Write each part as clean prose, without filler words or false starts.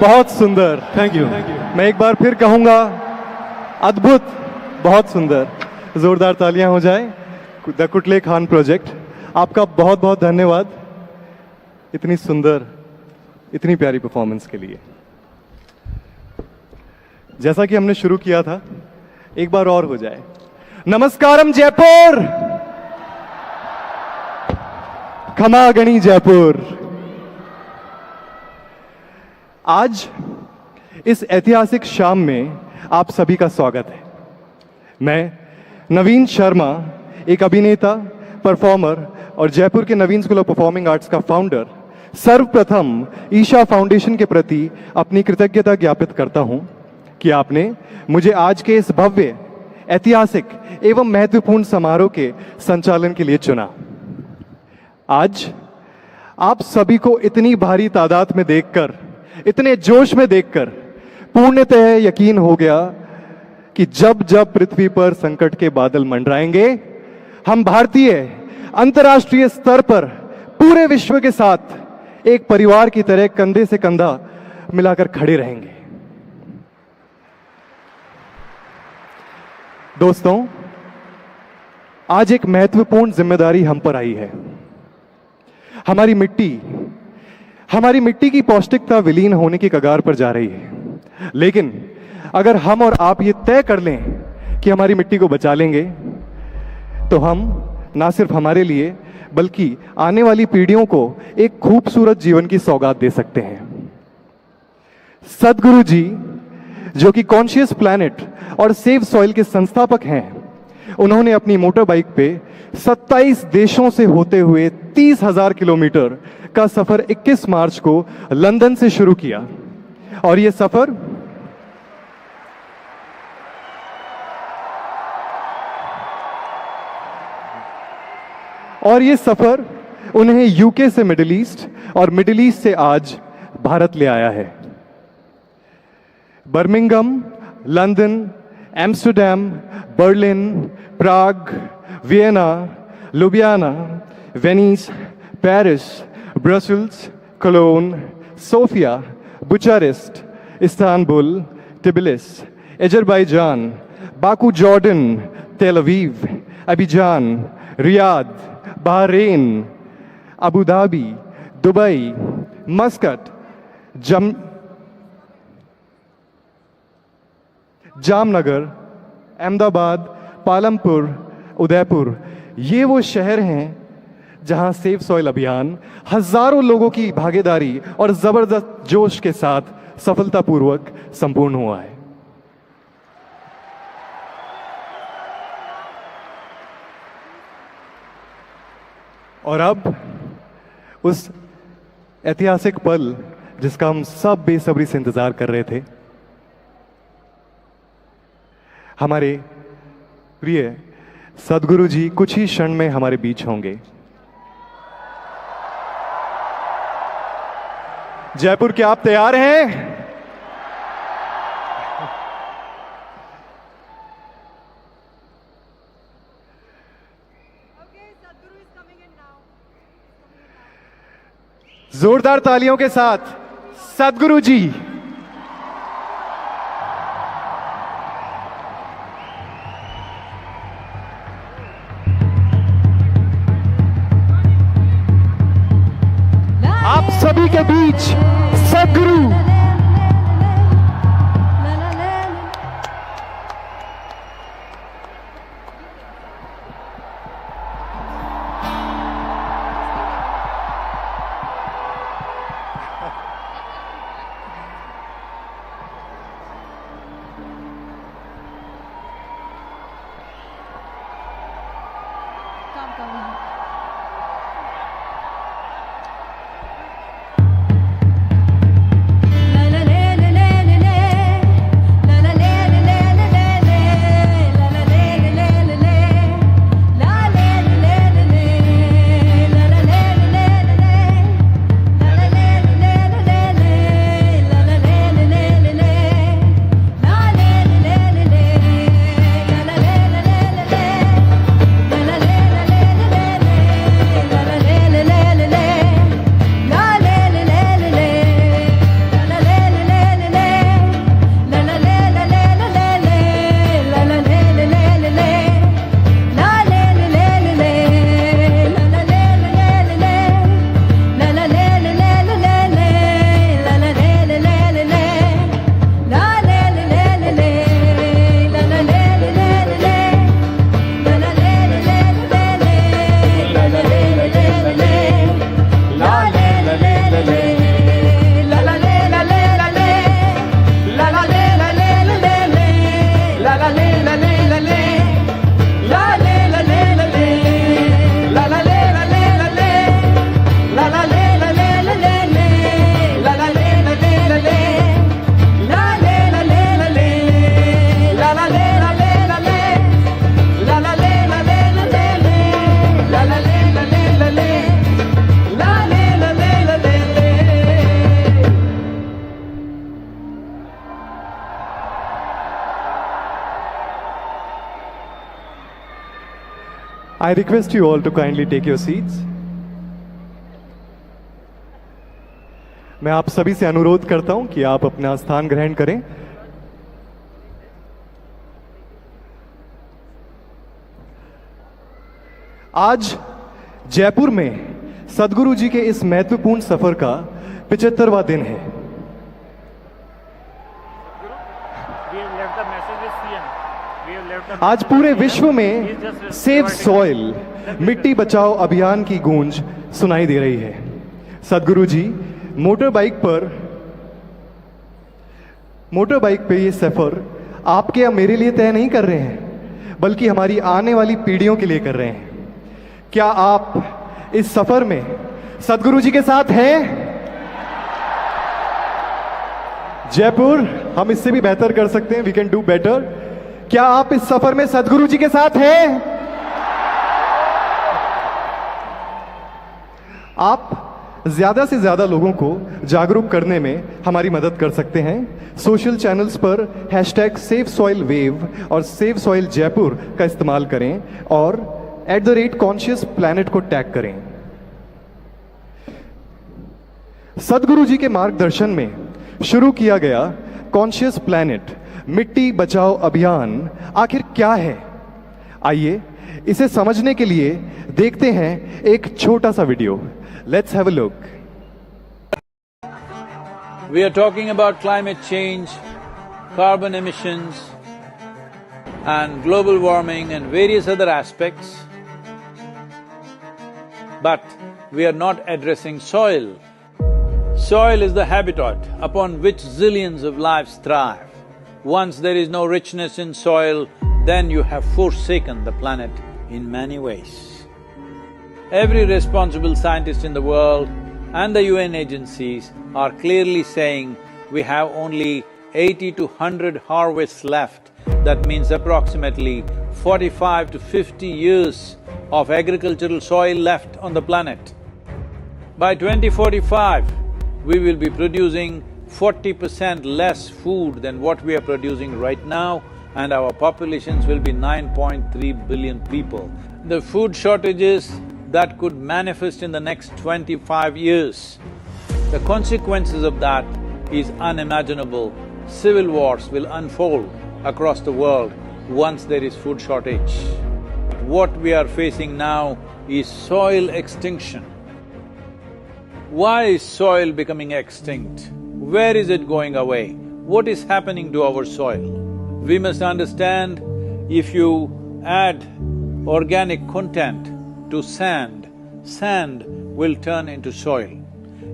बहुत सुंदर, thank you. मैं एक बार फिर कहूंगा, अद्भुत, बहुत सुंदर, जोरदार तालियां हो जाए। द कुटले खान प्रोजेक्ट, आपका बहुत बहुत धन्यवाद इतनी सुंदर, इतनी प्यारी परफॉर्मेंस के लिए। जैसा कि हमने शुरू किया था, एक बार और हो जाए। नमस्कारम जयपुर, खमा गणी जयपुर। आज इस ऐतिहासिक शाम में आप सभी का स्वागत है। मैं नवीन शर्मा, एक अभिनेता, परफॉर्मर और जयपुर के नवीन स्कूल ऑफ परफॉर्मिंग आर्ट्स का फाउंडर, सर्वप्रथम ईशा फाउंडेशन के प्रति अपनी कृतज्ञता ज्ञापित करता हूं कि आपने मुझे आज के इस भव्य, ऐतिहासिक एवं महत्वपूर्ण समारोह के संचालन के लिए चुना। आज आप सभी को इतनी भारी तादाद में देखकर, इतने जोश में देखकर पूर्णतः यकीन हो गया कि जब जब पृथ्वी पर संकट के बादल मंडराएंगे, हम भारतीय अंतर्राष्ट्रीय स्तर पर पूरे विश्व के साथ एक परिवार की तरह कंधे से कंधा मिलाकर खड़े रहेंगे। दोस्तों, आज एक महत्वपूर्ण जिम्मेदारी हम पर आई है। हमारी मिट्टी की पौष्टिकता विलीन होने की कगार पर जा रही है। लेकिन अगर हम और आप ये तय कर लें कि हमारी मिट्टी को बचा लेंगे, तो हम ना सिर्फ हमारे लिए बल्कि आने वाली पीढ़ियों को एक खूबसूरत जीवन की सौगात दे सकते हैं। सदगुरु जी, जो कि कॉन्शियस प्लैनेट और सेव सॉइल के संस्थापक हैं, उन्होंने अपनी मोटर बाइक पे 27 देशों से होते हुए 30,000 किलोमीटर का सफर 21 मार्च को लंदन से शुरू किया। और ये सफर उन्हें यूके से मिडिल ईस्ट और मिडिल ईस्ट से आज भारत ले आया है। Birmingham, London, Amsterdam, Berlin, Prague, Vienna, Ljubljana, Venice, Paris, Brussels, Cologne, Sofia, Bucharest, Istanbul, Tbilisi, Azerbaijan, Baku Jordan, Tel Aviv, Abidjan, Riyadh, Bahrain, Abu Dhabi, Dubai, Muscat, Jamnagar, Ahmedabad, Palampur, Udaipur, ये वो शहर हैं जहां सेव सॉइल अभियान हजारों लोगों की भागीदारी और जबरदस्त जोश के साथ सफलतापूर्वक संपूर्ण हुआ है। और अब उस ऐतिहासिक पल जिसका हम सब बेसब्री से इंतजार कर रहे थे, हमारे प्रिय सदगुरु जी कुछ ही क्षण में हमारे बीच होंगे। जयपुर, क्या आप तैयार हैं? जोरदार तालियों के साथ सदगुरु जी। आप सभी के बीच सदगुरु। I request you all to kindly take your seats. मैं आप सभी से अनुरोध करता हूं कि आप अपना स्थान ग्रहण करें। आज जयपुर में सदगुरु जी के इस महत्वपूर्ण सफर का 75वां दिन है। आज पूरे विश्व में सेव सॉइल, मिट्टी बचाओ अभियान की गूंज सुनाई दे रही है। सदगुरु जी मोटर बाइक पे ये सफर आपके या मेरे लिए तय नहीं कर रहे हैं, बल्कि हमारी आने वाली पीढ़ियों के लिए कर रहे हैं। क्या आप इस सफर में सदगुरु जी के साथ हैं? जयपुर, हम इससे भी बेहतर कर सकते हैं, वी कैन डू बेटर। क्या आप इस सफर में सदगुरु जी के साथ हैं? आप ज्यादा से ज्यादा लोगों को जागरूक करने में हमारी मदद कर सकते हैं। सोशल चैनल्स पर #SaveSoilWave और SaveSoil जयपुर का इस्तेमाल करें और @conscious planet को टैग करें। सदगुरु जी के मार्गदर्शन में शुरू किया गया कॉन्शियस प्लैनेट मिट्टी बचाओ अभियान आखिर क्या है? आइए इसे समझने के लिए देखते हैं एक छोटा सा video. Let's have a look. We are talking about climate change, carbon emissions, and global warming and various other aspects, but we are not addressing soil. Soil is the habitat upon which zillions of lives thrive. Once there is no richness in soil, then you have forsaken the planet in many ways. Every responsible scientist in the world and the UN agencies are clearly saying we have only 80 to 100 harvests left. That means approximately 45 to 50 years of agricultural soil left on the planet. By 2045, we will be producing 40% less food than what we are producing right now, and our populations will be 9.3 billion people. The food shortages that could manifest in the next 25 years, the consequences of that is unimaginable. Civil wars will unfold across the world once there is food shortage. What we are facing now is soil extinction. Why is soil becoming extinct? Where is it going away? What is happening to our soil? We must understand, if you add organic content to sand, sand will turn into soil.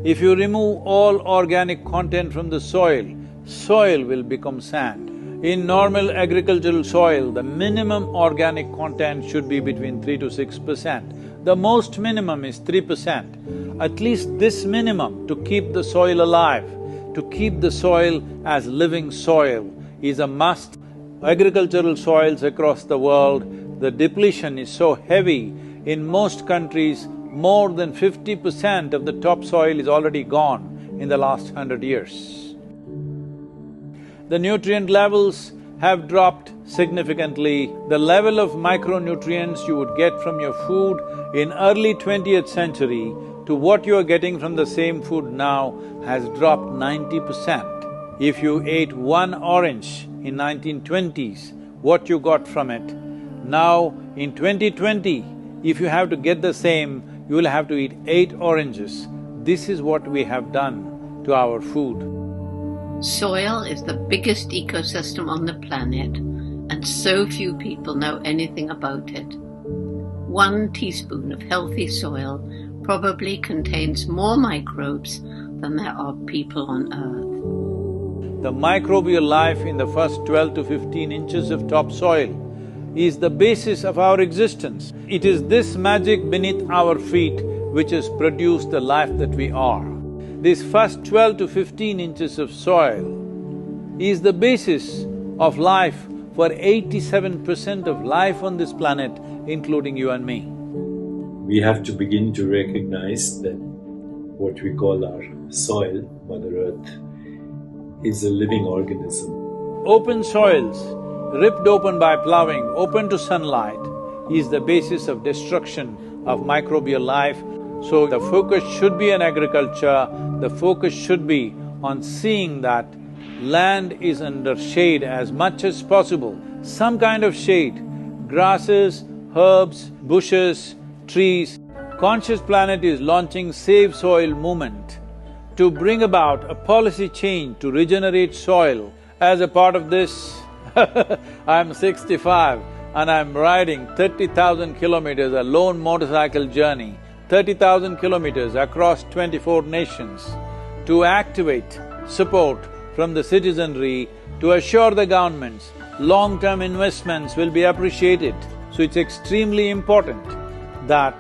If you remove all organic content from the soil, soil will become sand. In normal agricultural soil, the minimum organic content should be between 3 to 6%. The most minimum is 3%. At least this minimum to keep the soil alive, to keep the soil as living soil is a must. Agricultural soils across the world, the depletion is so heavy. In most countries, more than 50% of the topsoil is already gone in the last 100 years. The nutrient levels have dropped significantly. The level of micronutrients you would get from your food in early 20th century to what you are getting from the same food now has dropped 90%. If you ate one orange in 1920s, what you got from it, now in 2020, if you have to get the same, you will have to eat 8 oranges. This is what we have done to our food. Soil is the biggest ecosystem on the planet, and so few people know anything about it. 1 teaspoon of healthy soil probably contains more microbes than there are people on Earth. The microbial life in the first 12 to 15 inches of topsoil is the basis of our existence. It is this magic beneath our feet which has produced the life that we are. This first 12 to 15 inches of soil is the basis of life for 87% of life on this planet, including you and me. We have to begin to recognize that what we call our soil, Mother Earth, is a living organism. Open soils, ripped open by ploughing, open to sunlight, is the basis of destruction of microbial life. So the focus should be on agriculture, the focus should be on seeing that land is under shade as much as possible, some kind of shade, grasses, herbs, bushes, trees. Conscious Planet is launching SaveSoil movement to bring about a policy change to regenerate soil. As a part of this, I'm 65 and I'm riding 30,000 kilometers, a lone motorcycle journey, 30,000 kilometers across 24 nations to activate support from the citizenry to assure the governments long-term investments will be appreciated. So it's extremely important that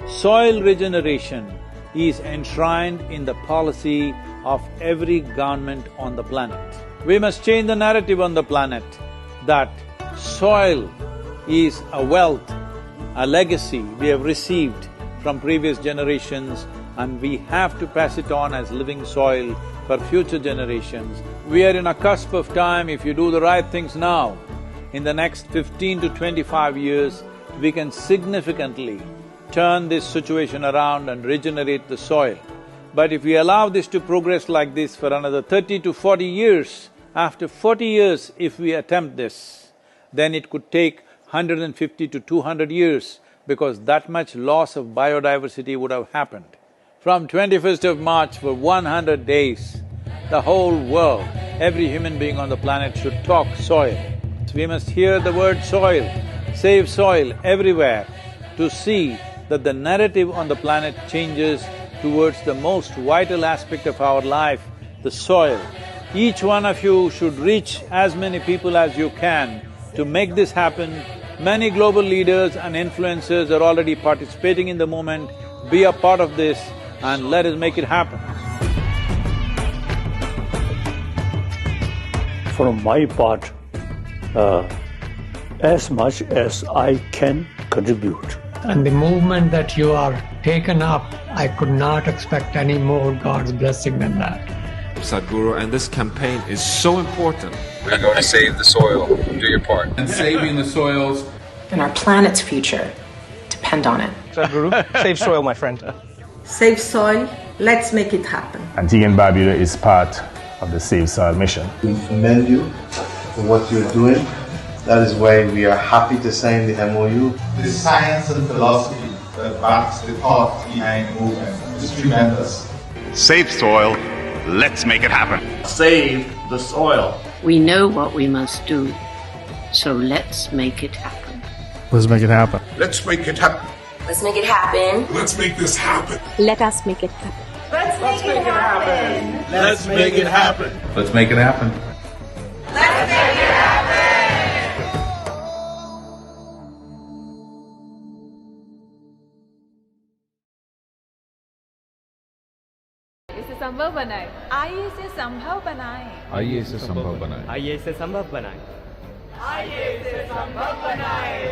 soil regeneration is enshrined in the policy of every government on the planet. We must change the narrative on the planet that soil is a wealth, a legacy we have received from previous generations, and we have to pass it on as living soil for future generations. We are in a cusp of time. If you do the right things now, in the next 15 to 25 years, we can significantly turn this situation around and regenerate the soil. But if we allow this to progress like this for another 30 to 40 years, after 40 years if we attempt this, then it could take 150 to 200 years, because that much loss of biodiversity would have happened. From 21st of March for 100 days, the whole world, every human being on the planet should talk soil. We must hear the word soil, save soil everywhere, to see that the narrative on the planet changes towards the most vital aspect of our life, the soil. Each one of you should reach as many people as you can to make this happen. Many global leaders and influencers are already participating in the movement. Be a part of this and let us make it happen. From my part, as much as I can contribute. And the movement that you are taken up, I could not expect any more God's blessing than that. Sadhguru, and this campaign is so important. We're going to save the soil. Do your part. And saving the soils. And our planet's future depend on it. Sadhguru, save soil, my friend. Save soil, let's make it happen. Antigua and Barbuda is part of the Save Soil mission. We commend you for what you're doing. That is why we are happy to sign the MOU. The science and philosophy that backs the thought behind the movement is tremendous. Save soil, let's make it happen. Save the soil. We know what we must do, so let's make it happen. Let's make it happen. Let's make it happen. Let's make it happen. Let's make this happen. Let us make it happen. Let's make it happen. Let's make it happen. Let's make it happen. Let's make it happen. इसे संभव बनाएं। आइए इसे संभव बनाएं। आइए इसे संभव बनाएं। आइए इसे संभव बनाएं। आइए इसे संभव बनाएं।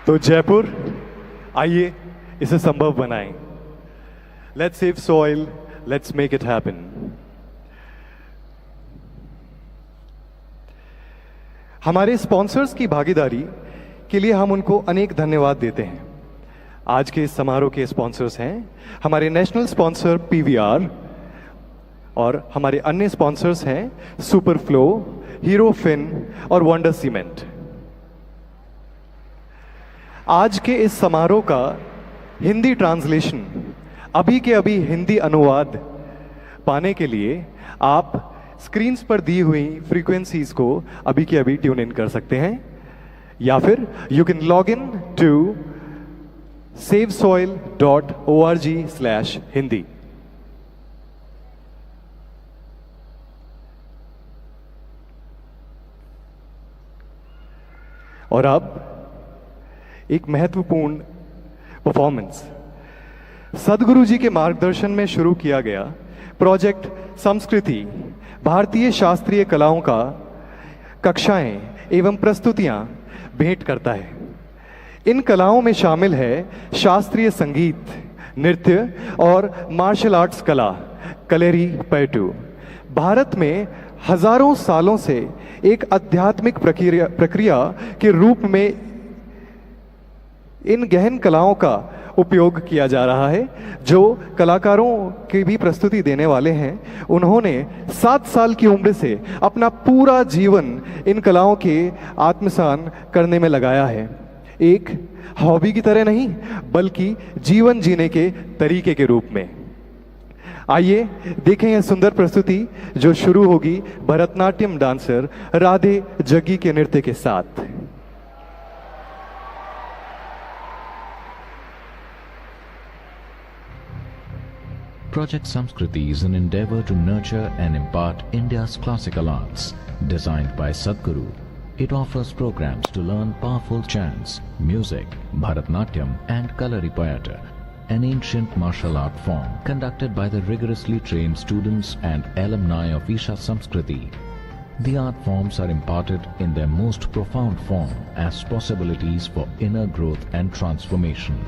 तो जयपुर, आइए इसे संभव बनाएं। Let's save soil, let's make it happen. हमारे स्पॉन्सर्स की भागीदारी के लिए हम उनको अनेक धन्यवाद देते हैं। आज के इस समारोह के स्पॉन्सर्स हैं हमारे नेशनल स्पॉन्सर PVR और हमारे अन्य स्पॉन्सर्स हैं सुपरफ्लो, हीरो फिन और वंडर सीमेंट। आज के इस समारोह का हिंदी ट्रांसलेशन, अभी के अभी हिंदी अनुवाद पाने के लिए आप स्क्रीन्स पर दी हुई फ्रीक्वेंसीज को अभी के अभी ट्यून इन कर सकते हैं, या फिर you can log in to savesoil.org/hindi। और अब एक महत्वपूर्ण परफॉर्मेंस सदगुरु जी के मार्गदर्शन में शुरू किया गया प्रोजेक्ट संस्कृति भारतीय शास्त्रीय कलाओं का कक्षाएं एवं प्रस्तुतियां भेंट करता है। इन कलाओं में शामिल है शास्त्रीय संगीत, नृत्य और मार्शल आर्ट्स कला, कलेरी पैटू। भारत में हजारों सालों से एक आध्यात्मिक प्रक्रिया के रूप में इन गहन कलाओं का उपयोग किया जा रहा है। जो कलाकारों की भी प्रस्तुति देने वाले हैं, उन्होंने 7 साल की उम्र से अपना पूरा जीवन इन कलाओं के आत्मसान करने में लगाया है। एक हॉबी की तरह नहीं, बल्कि जीवन जीने के तरीके के रूप में। आइए देखें यह सुंदर प्रस्तुति जो शुरू होगी भरतनाट्यम डांसर राधे जग्गी के नृत्य के साथ। Project Sanskriti is an endeavor to nurture and impart India's classical arts. Designed by Sadhguru, it offers programs to learn powerful chants, music, Bharat Nat-yam and Kalaripayata, an ancient martial art form conducted by the rigorously trained students and alumni of Isha Sanskriti. The art forms are imparted in their most profound form as possibilities for inner growth and transformation.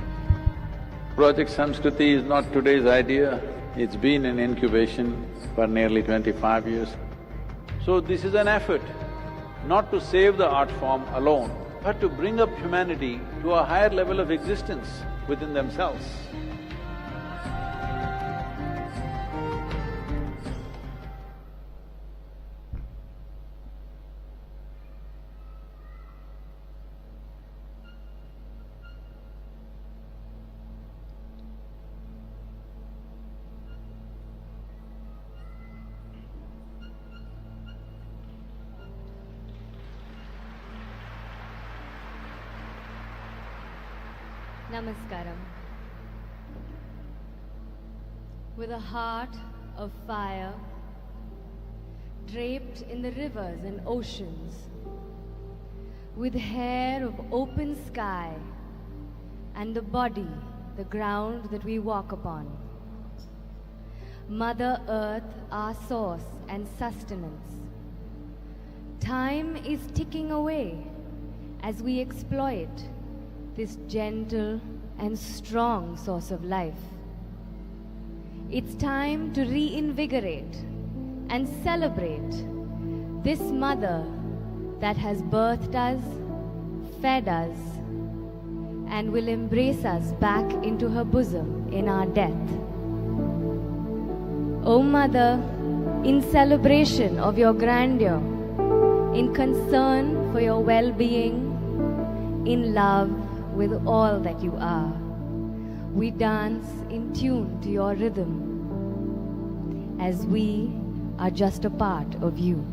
Project Sanskriti is not today's idea, it's been in incubation for nearly 25 years. So this is an effort not to save the art form alone, but to bring up humanity to a higher level of existence within themselves. Namaskaram. With a heart of fire, draped in the rivers and oceans, with hair of open sky, and the body, the ground that we walk upon. Mother Earth, our source and sustenance. Time is ticking away as we exploit this gentle and strong source of life. It's time to reinvigorate and celebrate this mother that has birthed us, fed us, and will embrace us back into her bosom in our death. O Mother, in celebration of your grandeur, in concern for your well-being, in love with all that you are, we dance in tune to your rhythm, as we are just a part of you.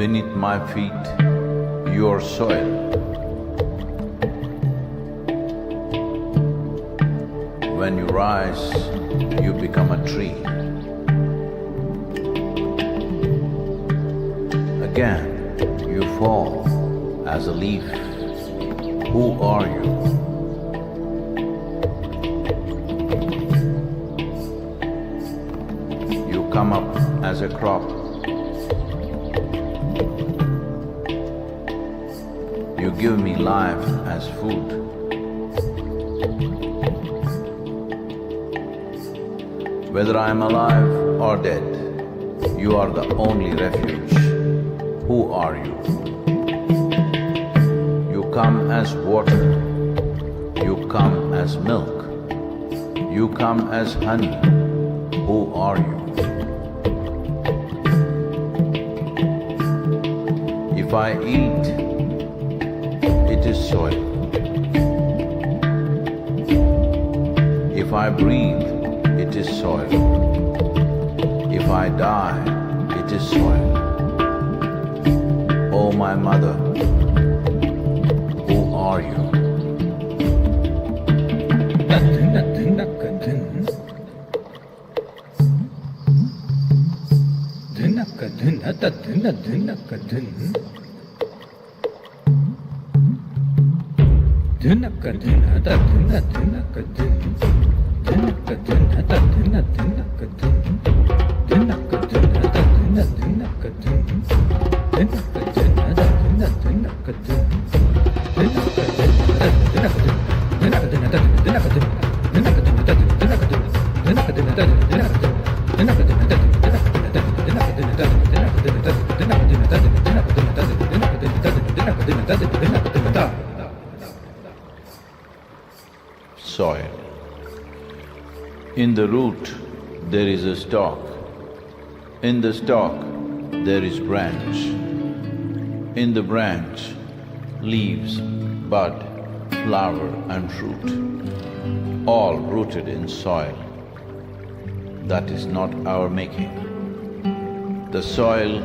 beneath my feet, your soil. When you rise, you become a tree. Again, you fall as a leaf. Who are you? You come up as a crop. You give me life as food. Whether I am alive or dead, you are the only refuge. Who are you? You come as water. You come as milk. You come as honey. Who are you? If I eat, it is soil. If I breathe, it is soil. If I die, it is soil. Oh, my mother, who are you? Soil. In the root, there is a stalk. In the stalk, there is branch. In the branch, leaves, bud, flower and fruit, all rooted in soil. That is not our making. The soil,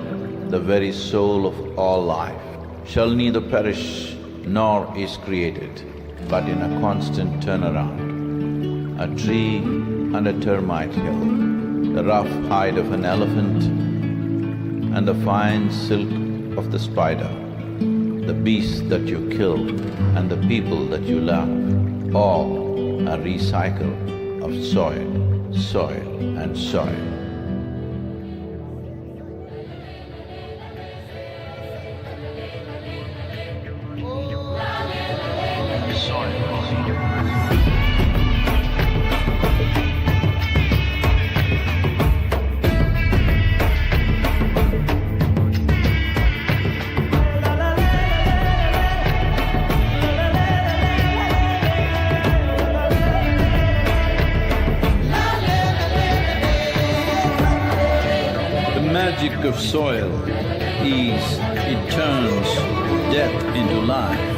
the very soul of all life, shall neither perish nor is created, but in a constant turnaround. A tree and a termite hill, the rough hide of an elephant and the fine silk of the spider, the beasts that you kill and the people that you love, all a recycle of soil, soil and soil. The magic of soil is it turns death into life.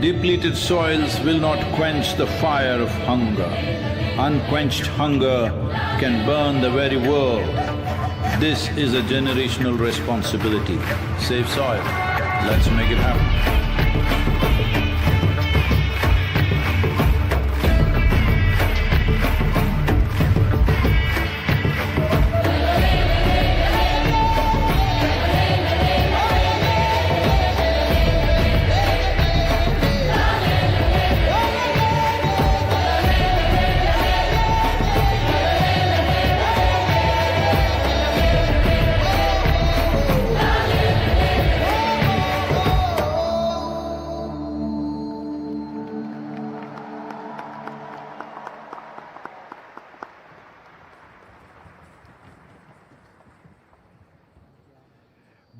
Depleted soils will not quench the fire of hunger. Unquenched hunger can burn the very world. This is a generational responsibility. Save soil. Let's make it happen.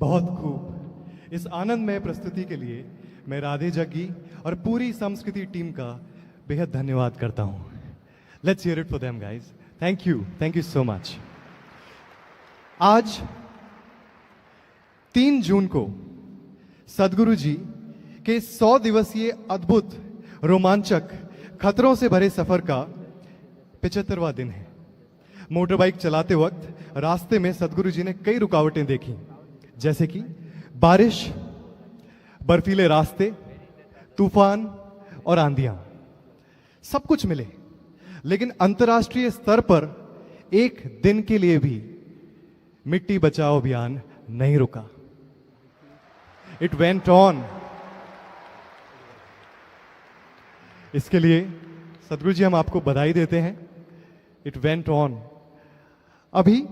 बहुत खूब। इस आनंदमय प्रस्तुति के लिए मैं राधे जग्गी और पूरी संस्कृति टीम का बेहद धन्यवाद करता हूं. Let's hear it for them guys. Thank you so much. आज 3 जून को सद्गुरु जी के 100 दिवसीय अद्भुत, रोमांचक, खतरों से भरे सफर का 75वां दिन है. मोटर बाइक चलाते वक्त रास्ते में सद्गुरु जी ने कई रुकावटें देखी, जैसे कि बारिश, बर्फीले रास्ते, तूफान और आंधियां. सब कुछ मिले, लेकिन अंतर्राष्ट्रीय स्तर पर एक दिन के लिए भी मिट्टी बचाओ अभियान नहीं रुका. It went on. इसके लिए सद्गुरु जी हम आपको बधाई देते हैं. It went on. अभी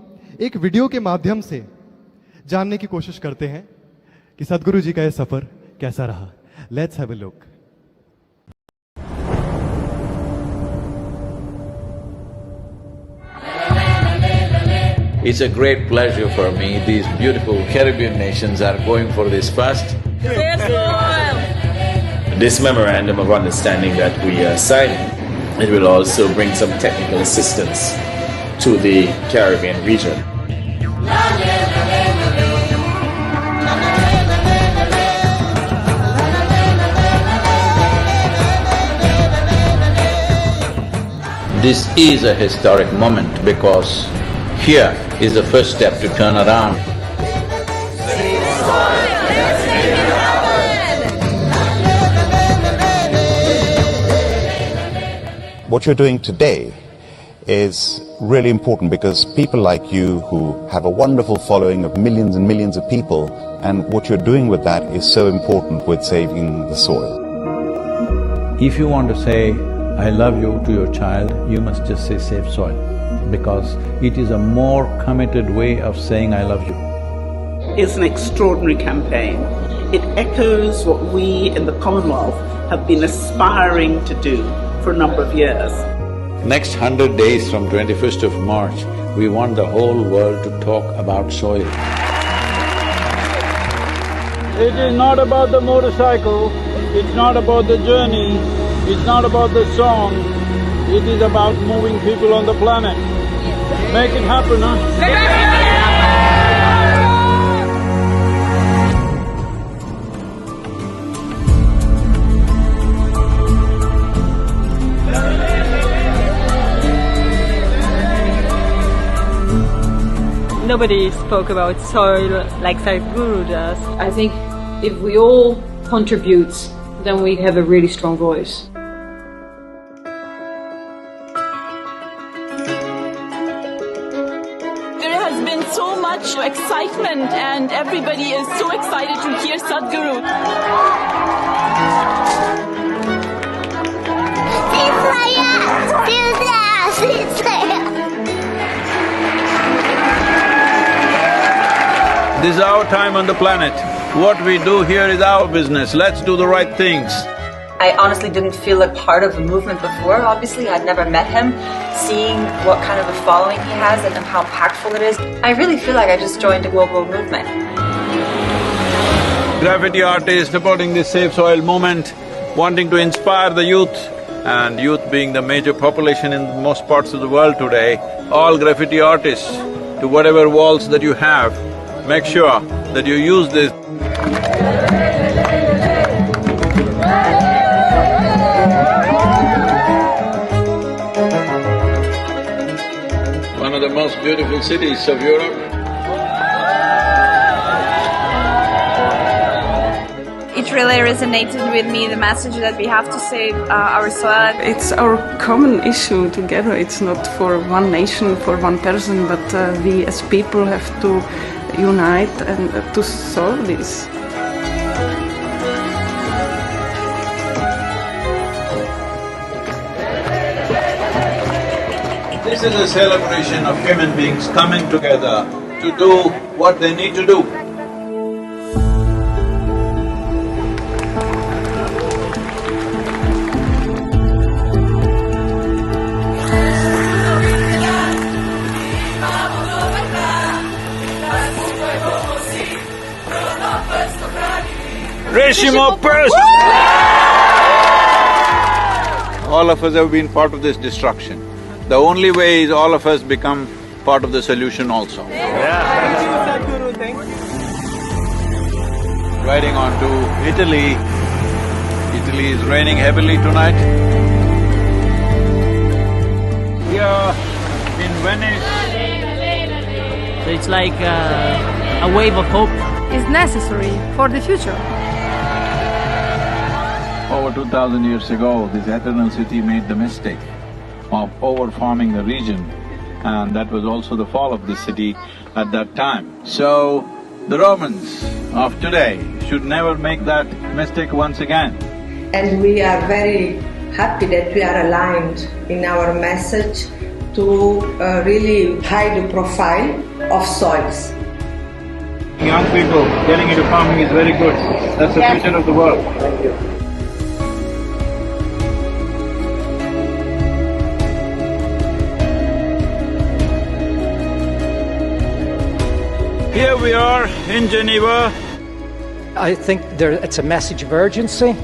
एक वीडियो के माध्यम से जानने की कोशिश करते हैं कि सद्गुरु जी का यह सफर कैसा रहा. Let's have a look. It's a great pleasure for me. These beautiful Caribbean nations are going for this first. This memorandum of understanding that we are signing, it will also bring some technical assistance to the Caribbean region. This is a historic moment because here is the first step to turn around. What you're doing today is really important because people like you who have a wonderful following of millions and millions of people, and what you're doing with that is so important with saving the soil. If you want to say, I love you to your child, you must just say save soil, because it is a more committed way of saying I love you. It's an extraordinary campaign. It echoes what we in the Commonwealth have been aspiring to do for a number of years. Next 100 days from 21st of March, we want the whole world to talk about soil. It is not about the motorcycle, it's not about the journey, it's not about the song, it is about moving people on the planet. Make it happen, huh? Nobody spoke about soil like Sadhguru does. I think if we all contribute, then we have a really strong voice. There has been so much excitement and everybody is so excited to hear Sadhguru. This is our time on the planet. What we do here is our business. Let's do the right things. I honestly didn't feel like part of the movement before. Obviously, I'd never met him. Seeing what kind of a following he has and how impactful it is, I really feel like I just joined a global movement. Graffiti artists supporting this Save Soil movement, wanting to inspire the youth, and youth being the major population in most parts of the world today, all graffiti artists, to whatever walls that you have, make sure that you use this. One of the most beautiful cities of Europe. It really resonated with me, the message that we have to save our soil. It's our common issue together. It's not for one nation, for one person, but we as people have to unite and to solve this. This is a celebration of human beings coming together to do what they need to do. Reshimo Press! All of us have been part of this destruction. The only way is all of us become part of the solution also. Thank you, Sadhguru, thank you. Riding on to Italy. Italy is raining heavily tonight. We are in Venice. So it's like a wave of hope. Is necessary for the future. Over 2000 years ago, this eternal city made the mistake of over-farming the region, and that was also the fall of the city at that time. So, the Romans of today should never make that mistake once again. And we are very happy that we are aligned in our message to really hide the profile of soils. Young people getting into farming is very good. That's the future of the world. Thank you. Here we are in Geneva. I think it's a message of urgency,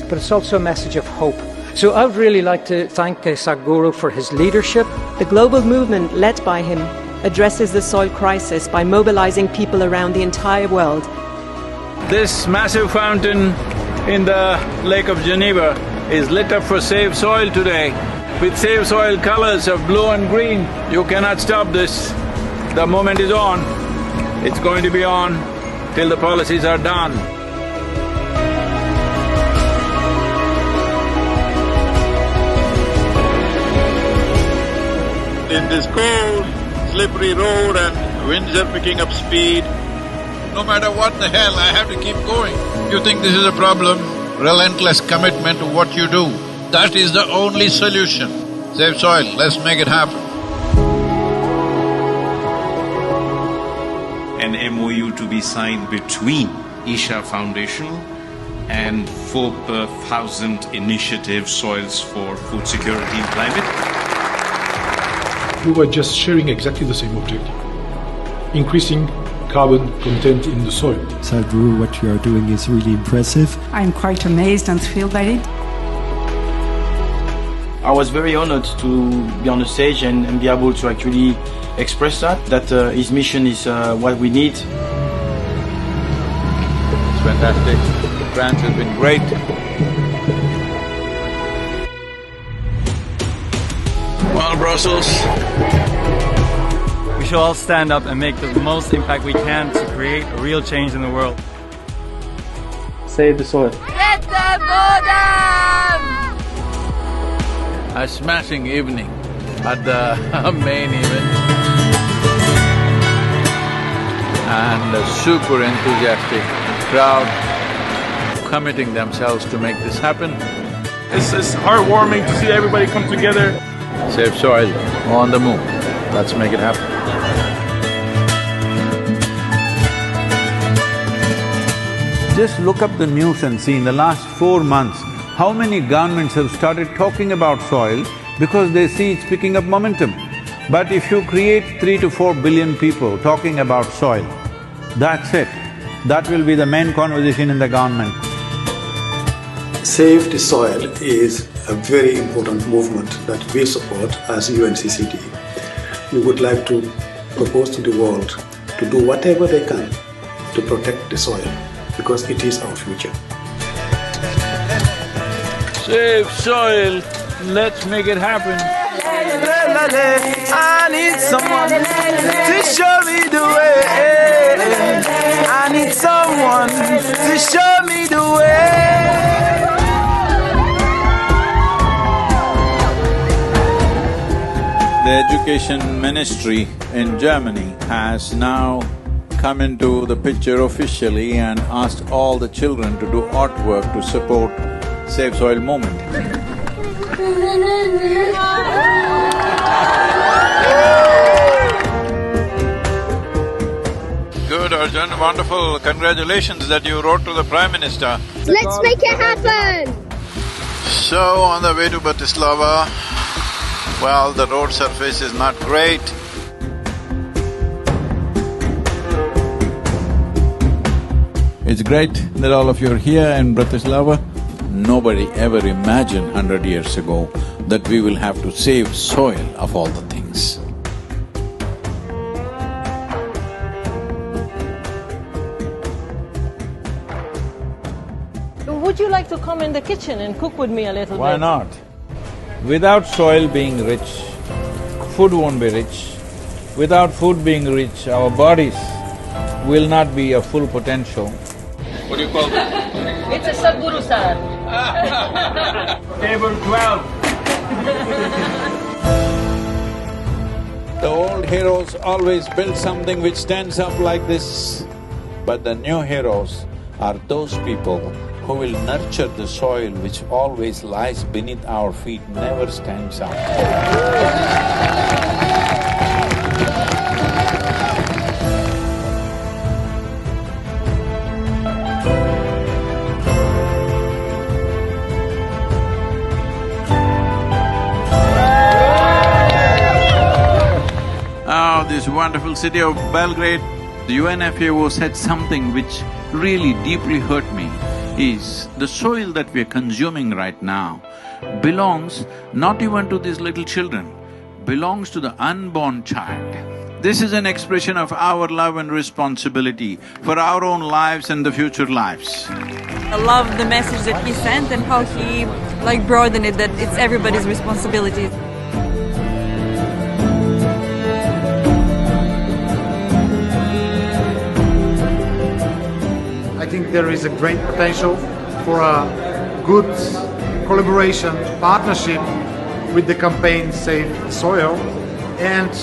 but it's also a message of hope. So I would really like to thank Sadhguru for his leadership. The global movement led by him addresses the soil crisis by mobilizing people around the entire world. This massive fountain in the Lake of Geneva is lit up for SaveSoil today with SaveSoil colors of blue and green. You cannot stop this. The moment is on. It's going to be on till the policies are done. In this cold, slippery road and winds are picking up speed, no matter what the hell, I have to keep going. You think this is a problem? Relentless commitment to what you do. That is the only solution. SaveSoil, let's make it happen. An MOU to be signed between Isha Foundation and 4,000 Initiative Soils for Food Security and Climate. We were just sharing exactly the same objective, increasing carbon content in the soil. Sadhguru, what you are doing is really impressive. I'm quite amazed and thrilled by it. I was very honored to be on the stage and be able to actually express that his mission is what we need. It's fantastic. France has been great. Well, Brussels. We should all stand up and make the most impact we can to create a real change in the world. Save the soil. Let them go down! A smashing evening at the main event. And a super enthusiastic crowd committing themselves to make this happen. It's heartwarming to see everybody come together. SaveSoil on the move. Let's make it happen. Just look up the news and see in the last 4 months how many governments have started talking about soil because they see it's picking up momentum. But if you create 3 to 4 billion people talking about soil, that's it. That will be the main conversation in the government. Save the Soil is a very important movement that we support as UNCCT. We would like to propose to the world to do whatever they can to protect the soil because it is our future. SaveSoil, let's make it happen. I need someone to show me the way. I need someone to show me the way. The Education Ministry in Germany has now come into the picture officially and asked all the children to do artwork to support SaveSoil movement. Good, Arjun, wonderful. Congratulations that you wrote to the Prime Minister. Let's make it happen! So, on the way to Bratislava, well, the road surface is not great. It's It's great that all of you are here in Bratislava. Nobody ever imagined 100 years ago that we will have to save soil of all the things. Would you like to come in the kitchen and cook with me a little bit? Why not? Without soil being rich, food won't be rich. Without food being rich, our bodies will not be a full potential. What do you call that? It's a Sadhguru salad. Table 12. The old heroes always built something which stands up like this, but the new heroes are those people who will nurture the soil which always lies beneath our feet, never stands up. Oh, this wonderful city of Belgrade. The UNFAO said something which really deeply hurt me, is the soil that we are consuming right now belongs not even to these little children, belongs to the unborn child. This is an expression of our love and responsibility for our own lives and the future lives. I love the message that he sent and how he broadened it, that it's everybody's responsibility. I think there is a great potential for a good collaboration, partnership with the campaign Save Soil and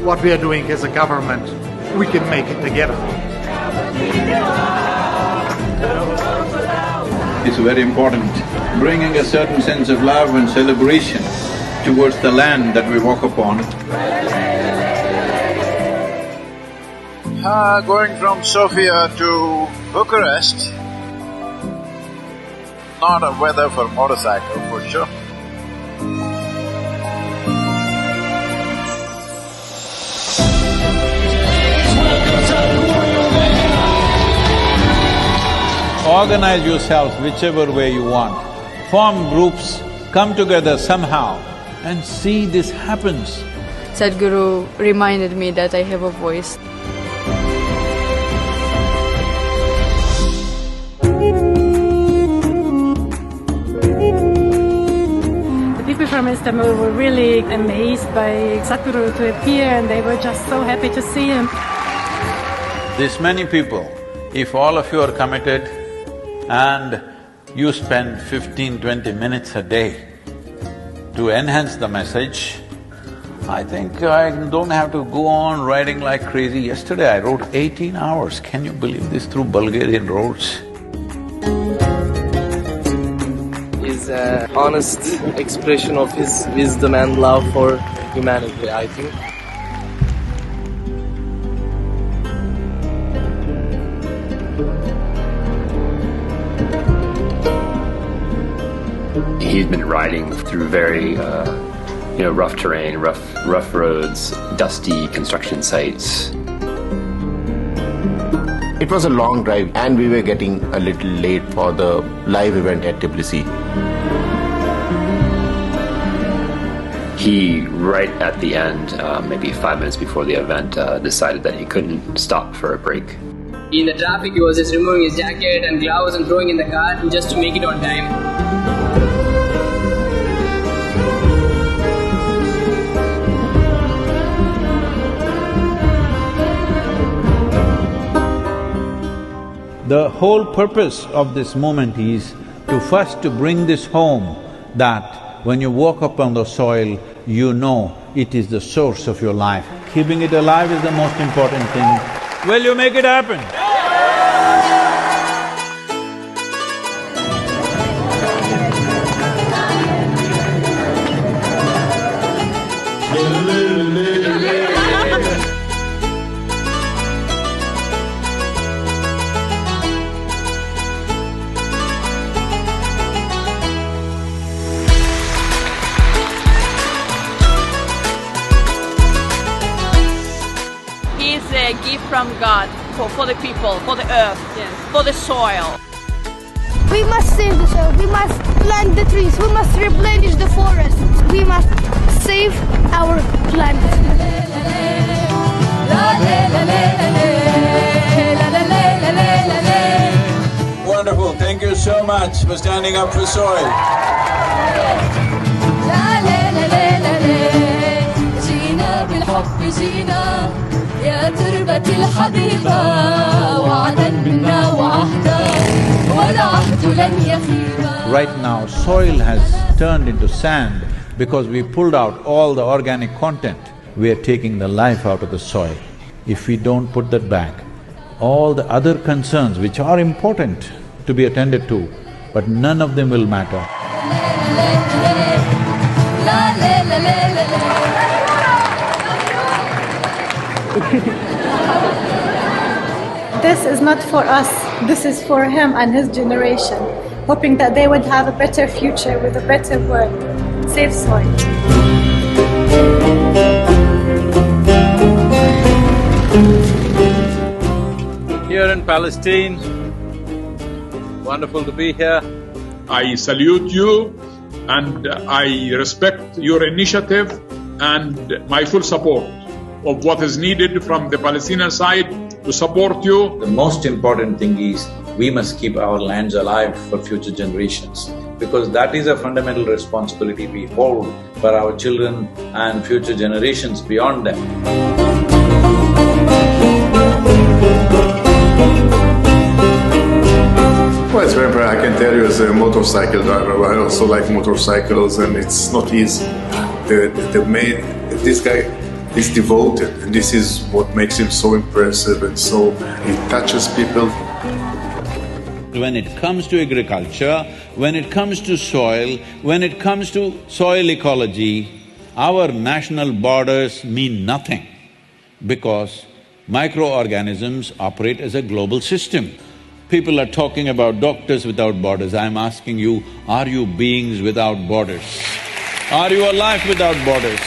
what we are doing as a government. We can make it together. It's very important, bringing a certain sense of love and celebration towards the land that we walk upon. Going from Sofia to Bucharest, not a weather for motorcycle for sure. Organize yourselves whichever way you want, form groups, come together somehow and see this happens. Sadhguru reminded me that I have a voice. People from Istanbul were really amazed by Sadhguru to appear, and they were just so happy to see him. This many people, if all of you are committed and you spend 15-20 minutes a day to enhance the message, I think I don't have to go on riding like crazy. Yesterday I rode 18 hours, can you believe this, through Bulgarian roads? Is an honest expression of his wisdom and love for humanity, I think. He's been riding through very, rough terrain, rough roads, dusty construction sites. It was a long drive and we were getting a little late for the live event at Tbilisi. He, right at the end, maybe 5 minutes before the event, decided that he couldn't stop for a break. In the traffic, he was just removing his jacket and gloves and throwing in the car just to make it on time. The whole purpose of this movement is to first to bring this home, that when you walk up on the soil, you know it is the source of your life. Keeping it alive is the most important thing. Will you make it happen? He's a gift from God. for the people, for the earth, for the soil. We must save the soil. We must plant the trees. We must replenish the forests. We must save our planet. Wonderful. Thank you so much for standing up for soil. يا تربة الحبيبة وعدا منا وعهدا والعهد لن يخيبا. Right now, soil has turned into sand because we pulled out all the organic content. We are taking the life out of the soil. If we don't put that back, all the other concerns which are important to be attended to, but none of them will matter. This is not for us, this is for him and his generation, hoping that they would have a better future with a better world. Save soil. Here in Palestine, wonderful to be here. I salute you and I respect your initiative and my full support of what is needed from the Palestinian side to support you. The most important thing is we must keep our lands alive for future generations, because that is a fundamental responsibility we hold for our children and future generations beyond them. Well, it's very important. I can tell you as a motorcycle driver, I also like motorcycles and it's not easy. This guy is devoted and this is what makes him so impressive and so he touches people. When it comes to agriculture, when it comes to soil, when it comes to soil ecology, our national borders mean nothing because microorganisms operate as a global system. People are talking about doctors without borders. I'm asking you, are you beings without borders? Are you alive without borders?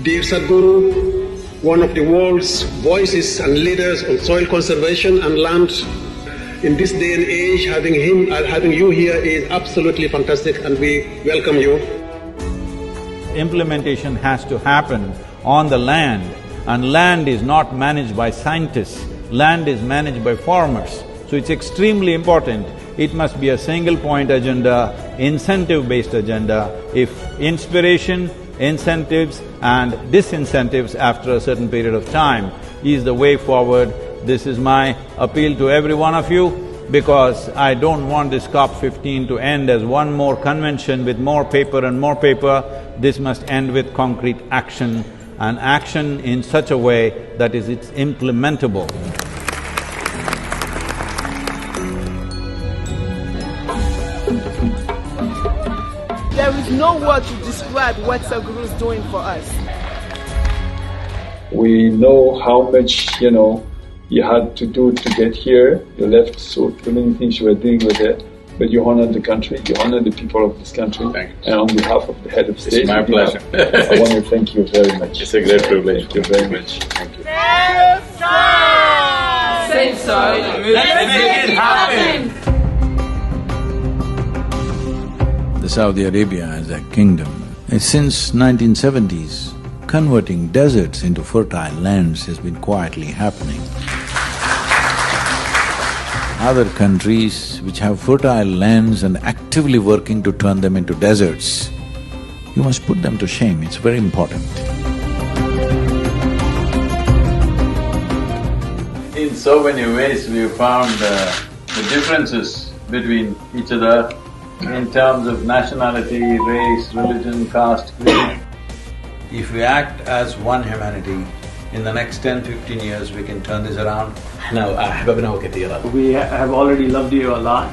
Dear Sadhguru, one of the world's voices and leaders on soil conservation and land, in this day and age, having you here is absolutely fantastic and we welcome you. Implementation has to happen on the land, and land is not managed by scientists, land is managed by farmers. So it's extremely important. It must be a single point agenda, incentive-based agenda. If inspiration, incentives and disincentives after a certain period of time is the way forward, this is my appeal to every one of you, because I don't want this COP15 to end as one more convention with more paper and more paper. This must end with concrete action, and action in such a way that it's implementable. There is no word to describe what Sadhguru is doing for us. We know how much, you had to do to get here. You left so many things you were doing with it, but you honored the country, you honored the people of this country. Thank you. And on behalf of the head of state, it's my pleasure. I want to thank you very much. It's a great privilege. Thank you very much. Thank you. Save soil. Let's make it happen. The Saudi Arabia as a kingdom, since 1970s, converting deserts into fertile lands has been quietly happening. Other countries which have fertile lands and actively working to turn them into deserts, you must put them to shame, it's very important. In so many ways, we found the differences between each other in terms of nationality, race, religion, caste, creed. If we act as one humanity, in the next 10-15 years we can turn this around. We have already loved you a lot.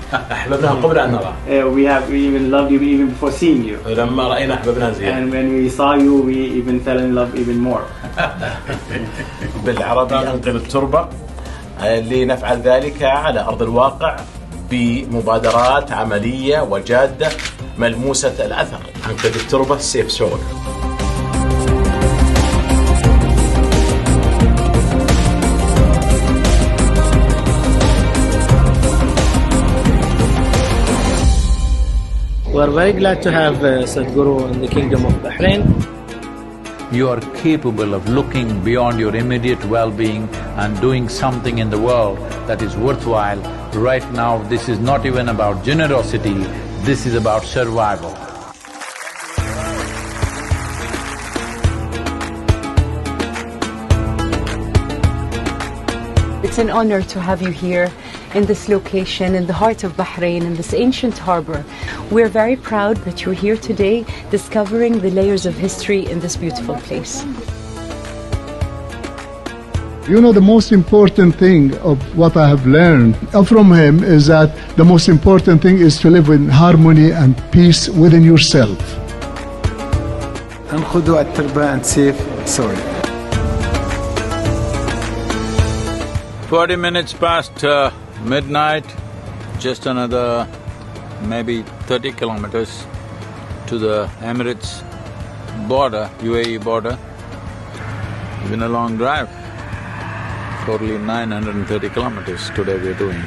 We even loved you even before seeing you. And when we saw you, we even fell in love even more. لنفعل ذلك على أرض الواقع بمبادرات عملية وجادة ملموسة الأثر. أنقذ التربة SaveSoil. We are very glad to have Sadhguru in the Kingdom of Bahrain. You are capable of looking beyond your immediate well-being and doing something in the world that is worthwhile. Right now, this is not even about generosity, this is about survival. It's an honor to have you here in this location, in the heart of Bahrain, in this ancient harbor. We're very proud that you're here today, discovering the layers of history in this beautiful place. You know, the most important thing of what I have learned from him is that the most important thing is to live in harmony and peace within yourself. انخذوا التربة and SaveSoil. 40 minutes past midnight, just another maybe 30 kilometers to the Emirates border, UAE border. It's been a long drive, totally 930 kilometers today we're doing.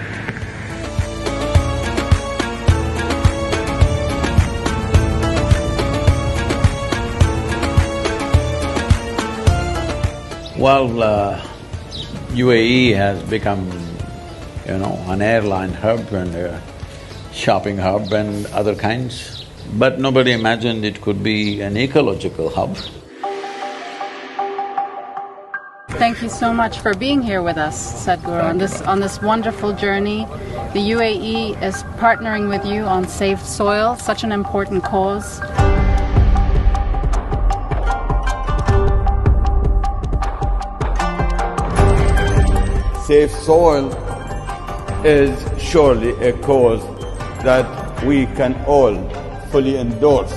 Well, UAE has become, an airline hub and a shopping hub and other kinds, but nobody imagined it could be an ecological hub. Thank you so much for being here with us, Sadhguru, on this wonderful journey. The UAE is partnering with you on SaveSoil, such an important cause. SaveSoil is surely a cause that we can all fully endorse.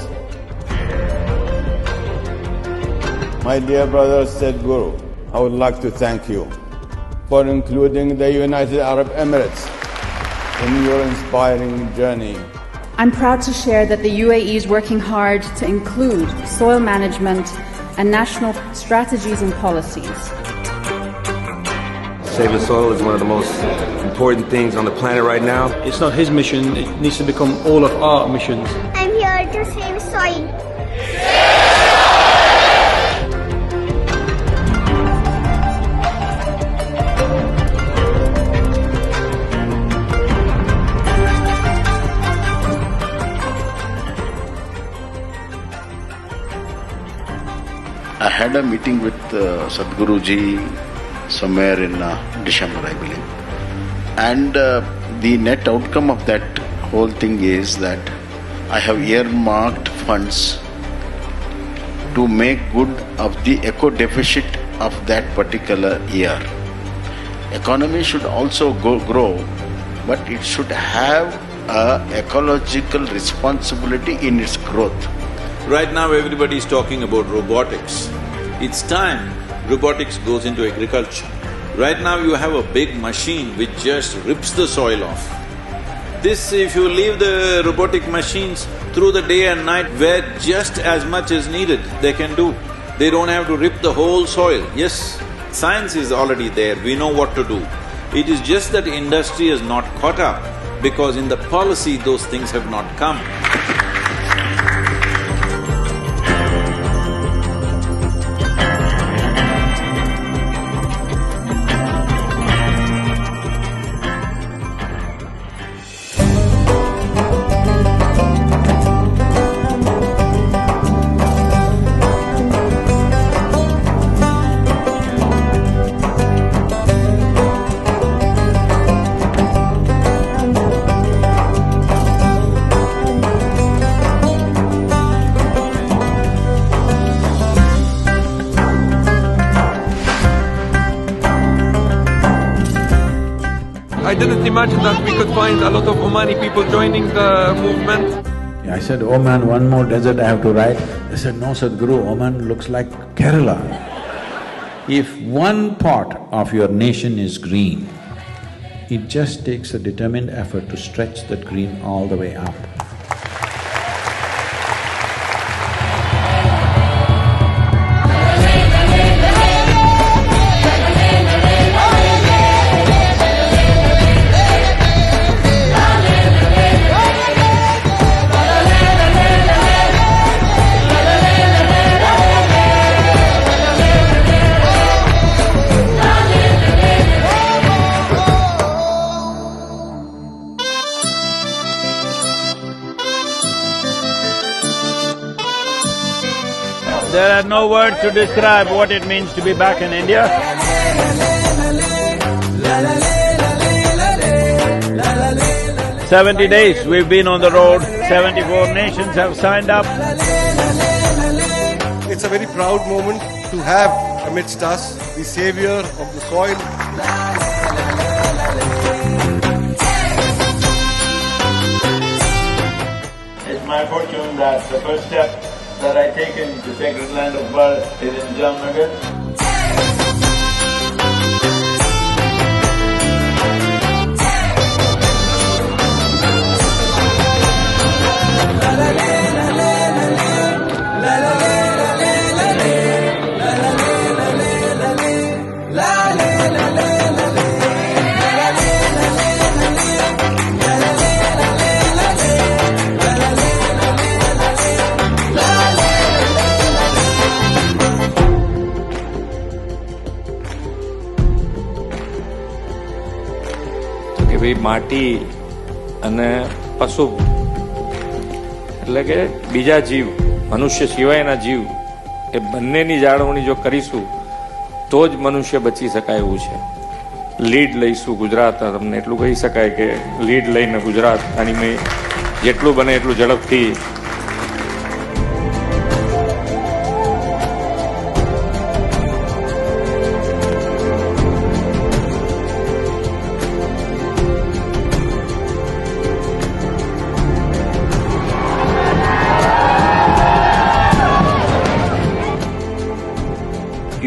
My dear brother Sadhguru, I would like to thank you for including the United Arab Emirates in your inspiring journey. I'm proud to share that the UAE is working hard to include soil management and national strategies and policies. SaveSoil is one of the most important things on the planet right now. It's not his mission, it needs to become all of our missions. I'm here to save soil. I had a meeting with Sadhguru ji somewhere in December, I believe. And the net outcome of that whole thing is that I have earmarked funds to make good of the eco deficit of that particular year. Economy should also grow, but it should have an ecological responsibility in its growth. Right now everybody is talking about robotics. It's time robotics goes into agriculture. Right now you have a big machine which just rips the soil off. This, if you leave the robotic machines through the day and night where just as much as needed they can do. They don't have to rip the whole soil. Yes, science is already there, we know what to do. It is just that industry has not caught up because in the policy those things have not come. I didn't imagine that we could find a lot of Omani people joining the movement. I said, Oman, one more desert I have to ride. They said, no Sadhguru, Oman looks like Kerala. If one part of your nation is green, It just takes a determined effort to stretch that green all the way up. There are no words to describe what it means to be back in India. 70 days we've been on the road, 74 nations have signed up. It's a very proud moment to have amidst us the savior of the soil. It's my fortune that the first step that I take in the sacred land of Bharat is in Jamnagar. માટી અને પશુ એટલે કે બીજા જીવ મનુષ્ય સિવાયના જીવ એ બંનેની જાળવણી જો કરીશું તો જ મનુષ્ય બચી શકાય એવું છે. લીડ લઈશું ગુજરાત, તમને એટલું કહી શકાય કે લીડ લઈને ગુજરાત આની મેં જેટલું બને એટલું ઝડપથી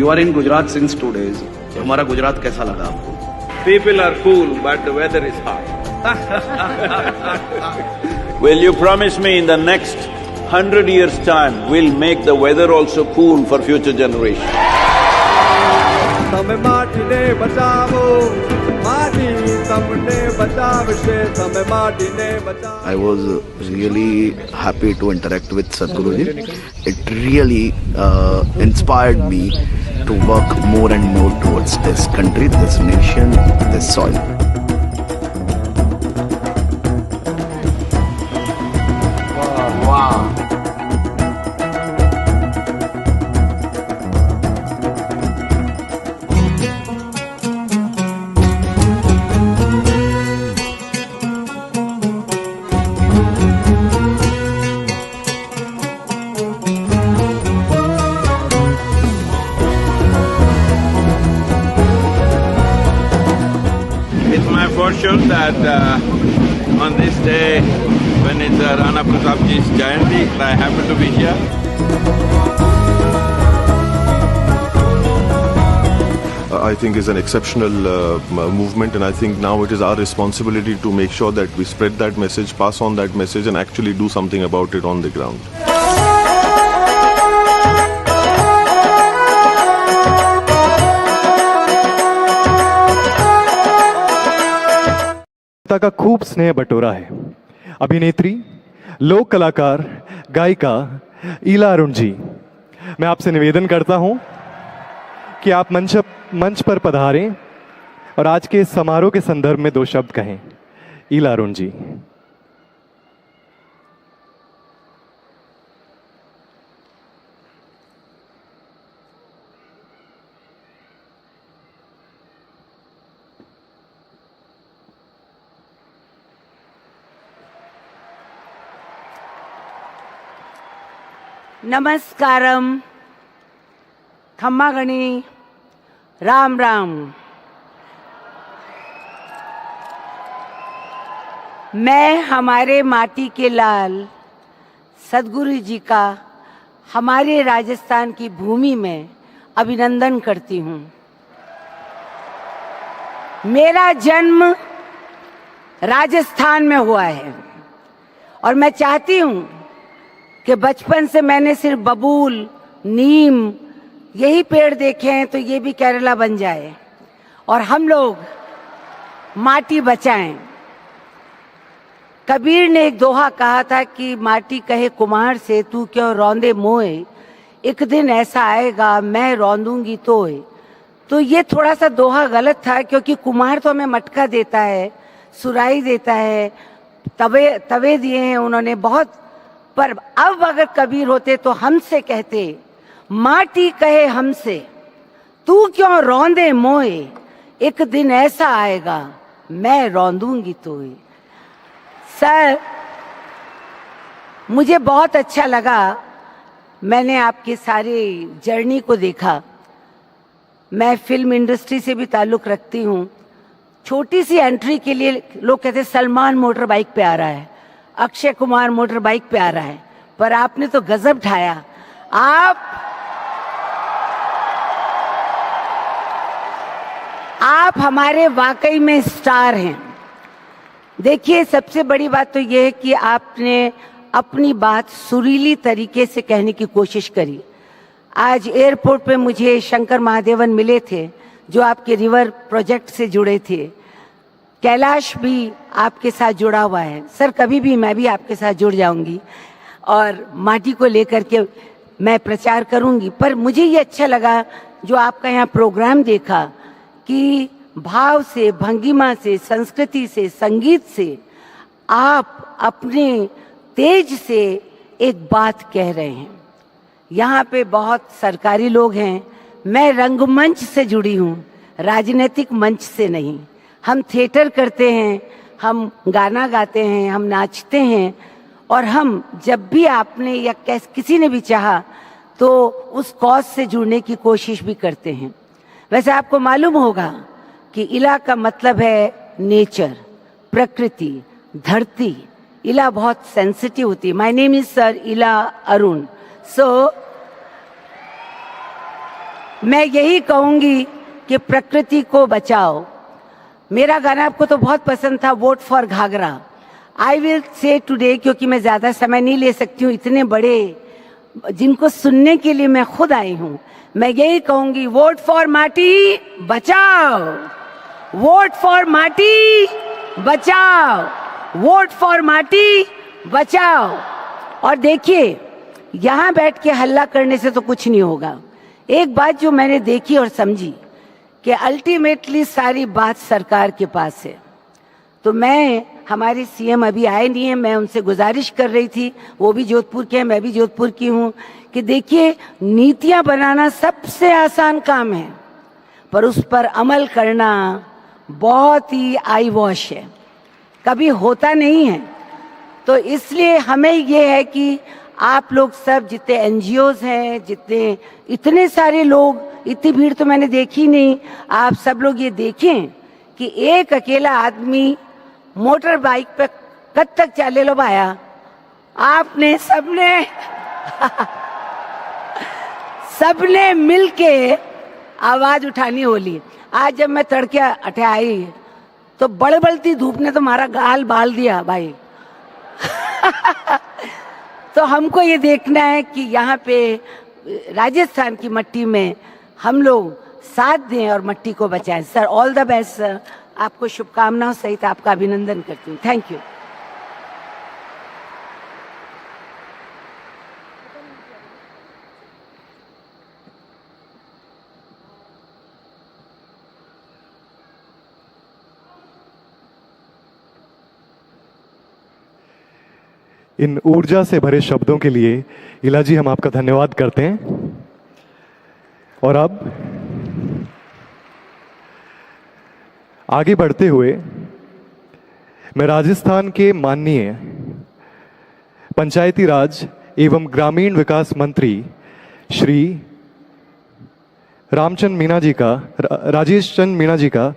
You are in Gujarat since 2 days. हमारा गुजरात कैसा लगा आपको? People are cool, but the weather is hot. Will you promise me in the next 100 years' time, we'll make the weather also cool for future generations? I was really happy to interact with Sadhguru ji. It really inspired me to work more and more towards this country, this nation, this soil. Wow. Fortune that on this day, when it's Rana Pratapji's Jayanti, I happen to be here. I think is an exceptional movement, and I think now it is our responsibility to make sure that we spread that message, pass on that message, and actually do something about it on the ground. का खूब स्नेह बटोरा है. अभिनेत्री, लोक कलाकार, गायिका ईला अरुण जी, मैं आपसे निवेदन करता हूं कि आप मंच पर पधारें और आज के समारोह के संदर्भ में 2 शब्द कहें. ईला अरुण जी. नमस्कारम, खम्मा गणी, राम राम. मैं हमारे माटी के लाल सद्गुरु जी का हमारे राजस्थान की भूमि में अभिनंदन करती हूँ. मेरा जन्म राजस्थान में हुआ है। और मैं चाहती हूं कि बचपन से मैंने सिर्फ बबूल, नीम यही पेड़ देखे हैं, तो ये भी केरला बन जाए और हम लोग माटी बचाएं। कबीर ने एक दोहा कहा था कि माटी कहे कुम्हार से, तू क्यों रौंदे मोए, एक दिन ऐसा आएगा मैं रौंदूंगी तोए। तो ये थोड़ा सा दोहा गलत था, क्योंकि कुम्हार तो हमें मटका देता है, सुराही देता है, तवे दिए हैं उन्होंने बहुत। पर अब अगर कबीर होते तो हमसे कहते, माटी कहे हमसे, तू क्यों रौंदे मोए, एक दिन ऐसा आएगा मैं रौंदूंगी तोए। सर, मुझे बहुत अच्छा लगा, मैंने आपके सारे जर्नी को देखा। मैं फिल्म इंडस्ट्री से भी ताल्लुक रखती हूँ। छोटी सी एंट्री के लिए लोग कहते हैं सलमान मोटर बाइक पे आ रहा है, अक्षय कुमार मोटर बाइक पे आ रहा है, पर आपने तो गजब ढाया। आप हमारे वाकई में स्टार हैं। देखिए, सबसे बड़ी बात तो ये है कि आपने अपनी बात सुरीली तरीके से कहने की कोशिश करी। आज एयरपोर्ट पे मुझे शंकर महादेवन मिले थे, जो आपके रिवर प्रोजेक्ट से जुड़े थे। कैलाश भी आपके साथ जुड़ा हुआ है। सर, कभी भी मैं भी आपके साथ जुड़ जाऊंगी और माटी को लेकर के मैं प्रचार करूंगी। पर मुझे ये अच्छा लगा जो आपका यहाँ प्रोग्राम देखा कि भाव से, भंगिमा से, संस्कृति से, संगीत से आप अपने तेज से एक बात कह रहे हैं। यहाँ पे बहुत सरकारी लोग हैं, मैं रंगमंच से जुड़ी हूँ, राजनीतिक मंच से नहीं। हम थिएटर करते हैं, हम गाना गाते हैं, हम नाचते हैं, और हम जब भी आपने या किसी ने भी चाहा तो उस कॉज से जुड़ने की कोशिश भी करते हैं। वैसे आपको मालूम होगा कि इला का मतलब है नेचर, प्रकृति, धरती। इला बहुत सेंसिटिव होती है। माय नेम इज सर इला अरुण। सो मैं यही कहूंगी कि प्रकृति को बचाओ। मेरा गाना आपको तो बहुत पसंद था, vote for ghagra. I will say today, क्योंकि मैं ज्यादा समय नहीं ले सकती हूँ, इतने बड़े जिनको सुनने के लिए मैं खुद आई हूँ। मैं यही कहूंगी, वोट फॉर माटी बचाओ, वोट फॉर माटी बचाओ, वोट फॉर माटी बचाओ। और देखिए, यहाँ बैठ के हल्ला करने से तो कुछ नहीं होगा। एक बात जो मैंने देखी और समझी कि अल्टीमेटली सारी बात सरकार के पास है। तो मैं, हमारे सीएम अभी आए नहीं है, मैं उनसे गुजारिश कर रही थी, वो भी जोधपुर के हैं, मैं भी जोधपुर की हूँ, कि देखिए, नीतियाँ बनाना सबसे आसान काम है, पर उस पर अमल करना बहुत ही आई वॉश है, कभी होता नहीं है। तो इसलिए हमें ये है कि आप लोग सब, जितने एनजीओज हैं, जितने इतने सारे लोग, इतनी भीड़ तो मैंने देखी नहीं, आप सब लोग ये देखें कि एक अकेला आदमी मोटर बाइक पे कद तक चाले लो भाया। आपने सबने मिलके आवाज उठानी होली। आज जब मैं तड़के अठे आई तो बड़बड़ती धूप ने तो मारा गाल बाल दिया भाई। तो हमको ये देखना है कि यहाँ पे राजस्थान की मट्टी में हम लोग साथ दें और मट्टी को बचाएं। Sir, all the best sir, आपको शुभकामनाओं सहित आपका अभिनंदन करती हूँ। Thank you. इन ऊर्जा से भरे शब्दों के लिए इला जी हम आपका धन्यवाद करते हैं। और अब आगे बढ़ते हुए मैं राजस्थान के माननीय पंचायती राज एवं ग्रामीण विकास मंत्री श्री राजेश चंद मीणा जी का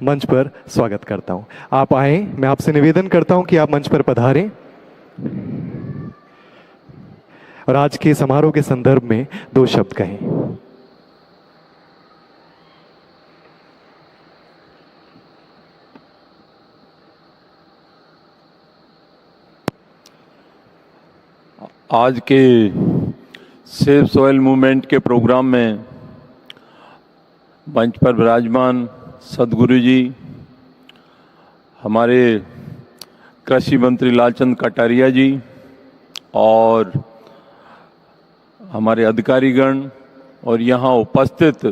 मंच पर स्वागत करता हूं। आप आए, मैं आपसे निवेदन करता हूं कि आप मंच पर पधारें और आज के समारोह के संदर्भ में 2 शब्द कहें। आज के सेव सॉइल मूवमेंट के प्रोग्राम में मंच पर विराजमान सदगुरु जी, हमारे कृषि मंत्री लालचंद कटारिया जी और हमारे अधिकारीगण और यहाँ उपस्थित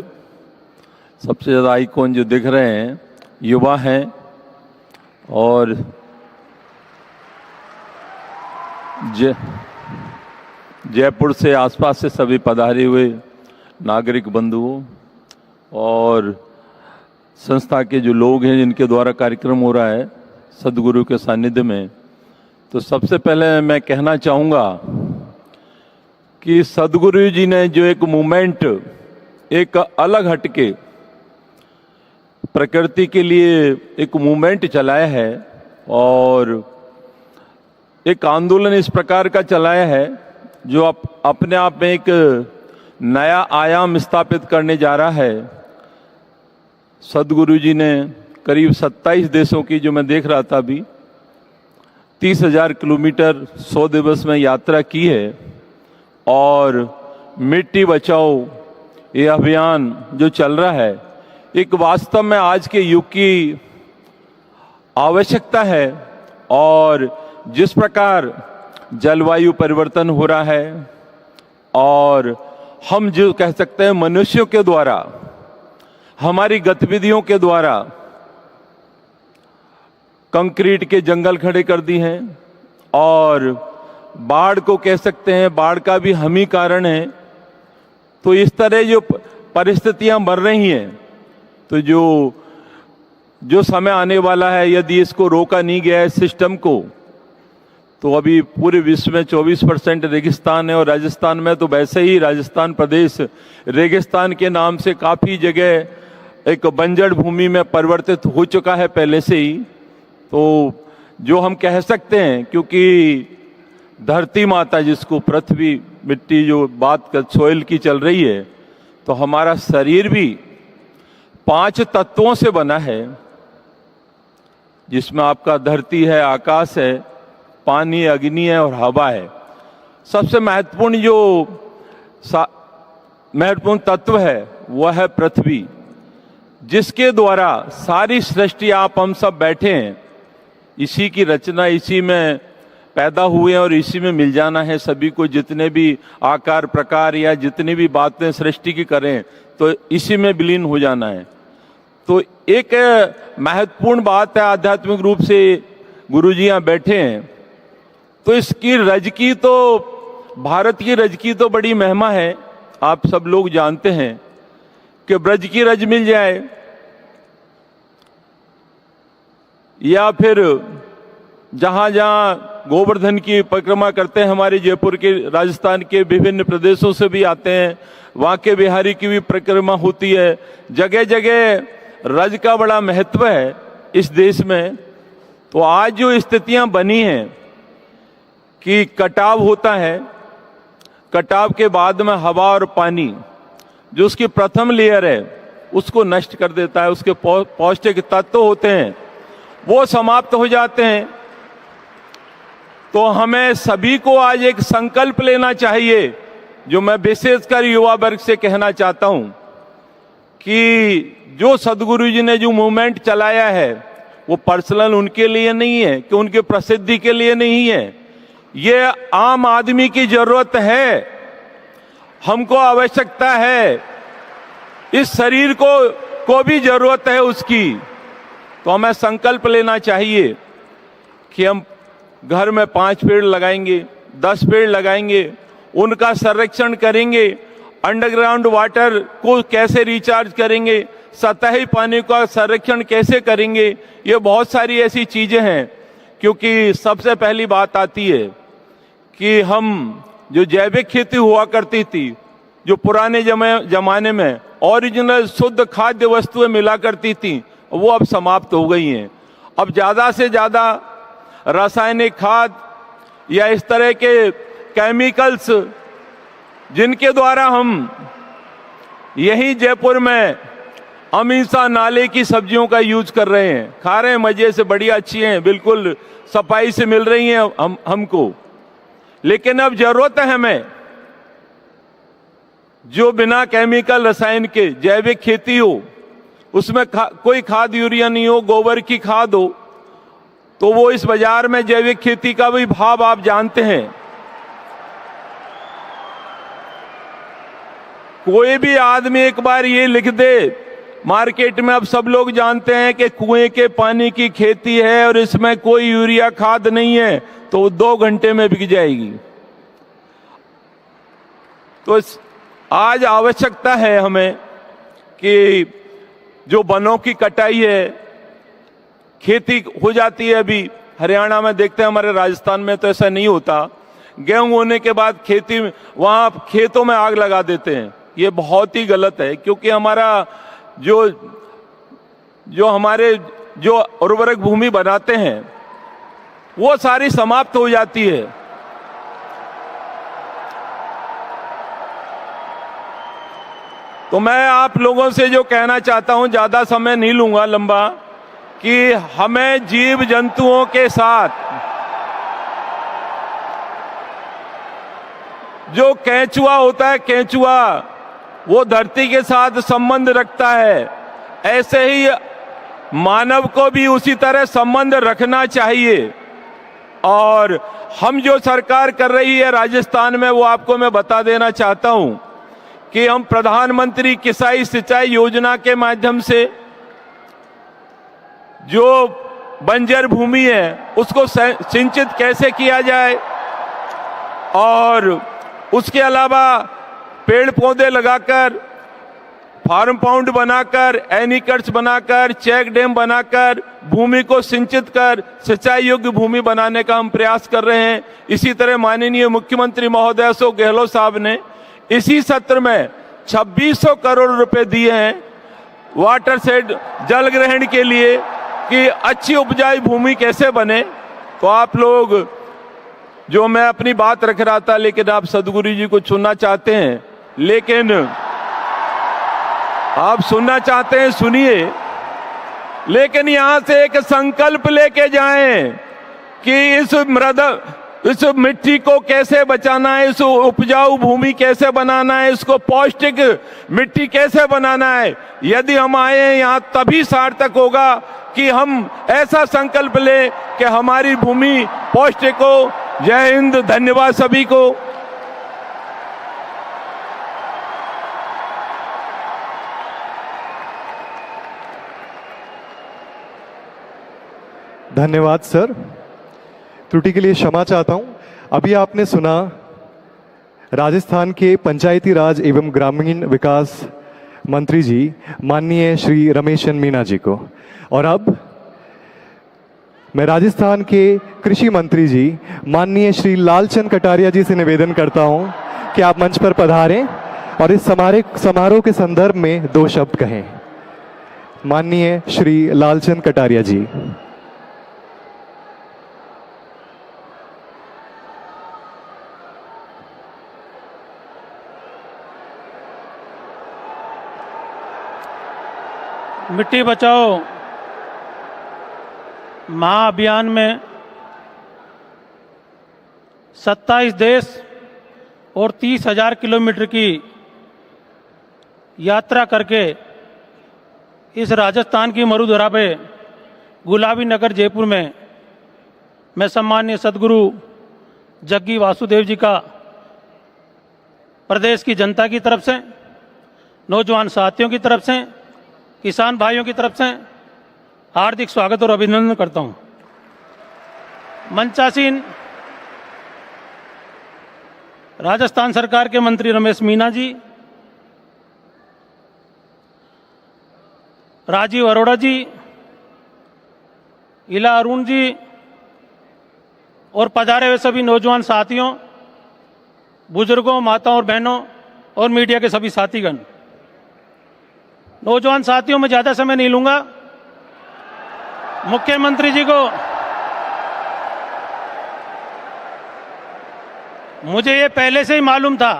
सबसे ज़्यादा आइकॉन जो दिख रहे हैं युवा हैं और जयपुर से आसपास से सभी पधारे हुए नागरिक बंधुओं और संस्था के जो लोग हैं जिनके द्वारा कार्यक्रम हो रहा है सदगुरु के सानिध्य में, तो सबसे पहले मैं कहना चाहूँगा कि सदगुरु जी ने जो एक मूवमेंट एक अलग हटके प्रकृति के लिए एक मूवमेंट चलाया है और एक आंदोलन इस प्रकार का चलाया है जो अपने आप में एक नया आयाम स्थापित करने जा रहा है। सदगुरु जी ने करीब 27 देशों की, जो मैं देख रहा था अभी, 30,000 किलोमीटर 100 दिवस में यात्रा की है और मिट्टी बचाओ ये अभियान जो चल रहा है एक वास्तव में आज के युग की आवश्यकता है। और जिस प्रकार जलवायु परिवर्तन हो रहा है और हम जो कह सकते हैं मनुष्यों के द्वारा, हमारी गतिविधियों के द्वारा कंक्रीट के जंगल खड़े कर दिए हैं और बाढ़ को कह सकते हैं, बाढ़ का भी हम ही कारण है। तो इस तरह जो परिस्थितियां बन रही हैं, तो जो समय आने वाला है, यदि इसको रोका नहीं गया है सिस्टम को, तो अभी पूरे विश्व में 24% रेगिस्तान है और राजस्थान में तो वैसे ही राजस्थान प्रदेश रेगिस्तान के नाम से काफ़ी जगह एक बंजर भूमि में परिवर्तित हो चुका है पहले से ही। तो जो हम कह सकते हैं, क्योंकि धरती माता जिसको पृथ्वी मिट्टी जो बात कर सॉइल की चल रही है, तो हमारा शरीर भी 5 तत्वों से बना है, जिसमें आपका धरती है, आकाश है, पानी, अग्नि है और हवा है। सबसे महत्वपूर्ण जो महत्वपूर्ण तत्व है वह है पृथ्वी, जिसके द्वारा सारी सृष्टि आप हम सब बैठे हैं, इसी की रचना, इसी में पैदा हुए और इसी में मिल जाना है सभी को। जितने भी आकार प्रकार या जितनी भी बातें सृष्टि की करें तो इसी में विलीन हो जाना है। तो एक महत्वपूर्ण बात है, आध्यात्मिक रूप से गुरु जी यहाँ बैठे हैं, तो इसकी रज की, तो भारत की रज की तो बड़ी महिमा है। आप सब लोग जानते हैं कि ब्रज की रज मिल जाए या फिर जहां जहां गोवर्धन की परिक्रमा करते हैं, हमारे जयपुर के, राजस्थान के विभिन्न प्रदेशों से भी आते हैं, वहां के बिहारी की भी परिक्रमा होती है। जगह जगह रज का बड़ा महत्व है इस देश में। तो आज जो स्थितियां बनी हैं कि कटाव होता है, कटाव के बाद में हवा और पानी जो उसकी प्रथम लेयर है उसको नष्ट कर देता है, उसके पौष्टिक तत्व होते हैं वो समाप्त हो जाते हैं। तो हमें सभी को आज एक संकल्प लेना चाहिए, जो मैं विशेषकर युवा वर्ग से कहना चाहता हूं, कि जो सदगुरु जी ने जो मूवमेंट चलाया है वो पर्सनल उनके लिए नहीं है, कि उनके प्रसिद्धि के लिए नहीं है, ये आम आदमी की जरूरत है, हमको आवश्यकता है, इस शरीर को भी जरूरत है उसकी। तो हमें संकल्प लेना चाहिए कि हम घर में 5 पेड़ लगाएंगे, 10 पेड़ लगाएंगे, उनका संरक्षण करेंगे, अंडरग्राउंड वाटर को कैसे रिचार्ज करेंगे, सतही पानी का संरक्षण कैसे करेंगे, ये बहुत सारी ऐसी चीजें हैं। क्योंकि सबसे पहली बात आती है कि हम जो जैविक खेती हुआ करती थी, जो पुराने जमाने में ओरिजिनल शुद्ध खाद्य वस्तुएं मिला करती थी, वो अब समाप्त हो गई हैं। अब ज्यादा से ज्यादा रासायनिक खाद या इस तरह के केमिकल्स, जिनके द्वारा हम यही जयपुर में अमीसा नाले की सब्जियों का यूज कर रहे हैं, खा रहे हैं, मजे से, बढ़िया अच्छी हैं, बिल्कुल सफाई से मिल रही हैं हमको। लेकिन अब जरूरत है हमें जो बिना केमिकल रसायन के जैविक खेती हो, उसमें कोई खाद यूरिया नहीं हो, गोबर की खाद हो, तो वो इस बाजार में जैविक खेती का भी भाव आप जानते हैं। कोई भी आदमी एक बार ये लिख दे मार्केट में, अब सब लोग जानते हैं कि कुएं के पानी की खेती है और इसमें कोई यूरिया खाद नहीं है, तो 2 घंटे में बिक जाएगी। तो आज आवश्यकता है हमें कि जो वनों की कटाई है, खेती हो जाती है, अभी हरियाणा में देखते हैं, हमारे राजस्थान में तो ऐसा नहीं होता। गेहूं होने के बाद खेती वहां खेतों में आग लगा देते हैं। ये बहुत ही गलत है, क्योंकि हमारा जो हमारे जो उर्वरक भूमि बनाते हैं वो सारी समाप्त हो जाती है। तो मैं आप लोगों से जो कहना चाहता हूं, ज्यादा समय नहीं लूंगा लंबा, कि हमें जीव जंतुओं के साथ जो केंचुआ होता है, केंचुआ वो धरती के साथ संबंध रखता है, ऐसे ही मानव को भी उसी तरह संबंध रखना चाहिए। और हम जो सरकार कर रही है राजस्थान में, वो आपको मैं बता देना चाहता हूं कि हम प्रधानमंत्री किसान सिंचाई योजना के माध्यम से जो बंजर भूमि है उसको सिंचित कैसे किया जाए, और उसके अलावा पेड़ पौधे लगाकर, फार्म पाउंड बनाकर, एनीकट्स बनाकर, चेक डैम बनाकर भूमि को सिंचित कर सिंचाई योग्य भूमि बनाने का हम प्रयास कर रहे हैं। इसी तरह माननीय मुख्यमंत्री महोदय सो गहलोत साहब ने इसी सत्र में 2600 करोड़ रुपए दिए हैं वाटर शेड जल ग्रहण के लिए, कि अच्छी उपजाऊ भूमि कैसे बने। तो आप लोग, जो मैं अपनी बात रख रहा था, लेकिन आप सदगुरु जी को सुनना चाहते हैं, लेकिन आप सुनना चाहते हैं सुनिए, लेकिन यहां से एक संकल्प लेके जाएं कि इस मिट्टी को कैसे बचाना है, इस उपजाऊ भूमि कैसे बनाना है, इसको पौष्टिक मिट्टी कैसे बनाना है। यदि हम आए हैं यहाँ तभी सार्थक होगा कि हम ऐसा संकल्प लें कि हमारी भूमि पौष्टिक हो। जय हिंद, धन्यवाद सभी को। धन्यवाद सर। त्रुटि के लिए क्षमा चाहता हूं। अभी आपने सुना राजस्थान के पंचायती राज एवं ग्रामीण विकास मंत्री जी माननीय श्री रमेश चंद्र मीना जी को, और अब मैं राजस्थान के कृषि मंत्री जी माननीय श्री लालचंद कटारिया जी से निवेदन करता हूं कि आप मंच पर पधारें और इस समारोह के संदर्भ में 2 शब्द कहें। माननीय श्री लालचंद कटारिया जी। मिट्टी बचाओ महाअभियान में 27 देश और 30,000 किलोमीटर की यात्रा करके इस राजस्थान की मरुधरा पे गुलाबी नगर जयपुर में मैं सम्माननीय सदगुरु जग्गी वासुदेव जी का प्रदेश की जनता की तरफ से, नौजवान साथियों की तरफ से, किसान भाइयों की तरफ से हार्दिक स्वागत और अभिनंदन करता हूं। मंचासीन राजस्थान सरकार के मंत्री रमेश मीना जी, राजीव अरोड़ा जी, इला अरुण जी और पधारे हुए सभी नौजवान साथियों, बुजुर्गों, माताओं और बहनों और मीडिया के सभी साथीगण। नौजवान साथियों, में ज्यादा समय नहीं लूंगा। मुख्यमंत्री जी को मुझे ये पहले से ही मालूम था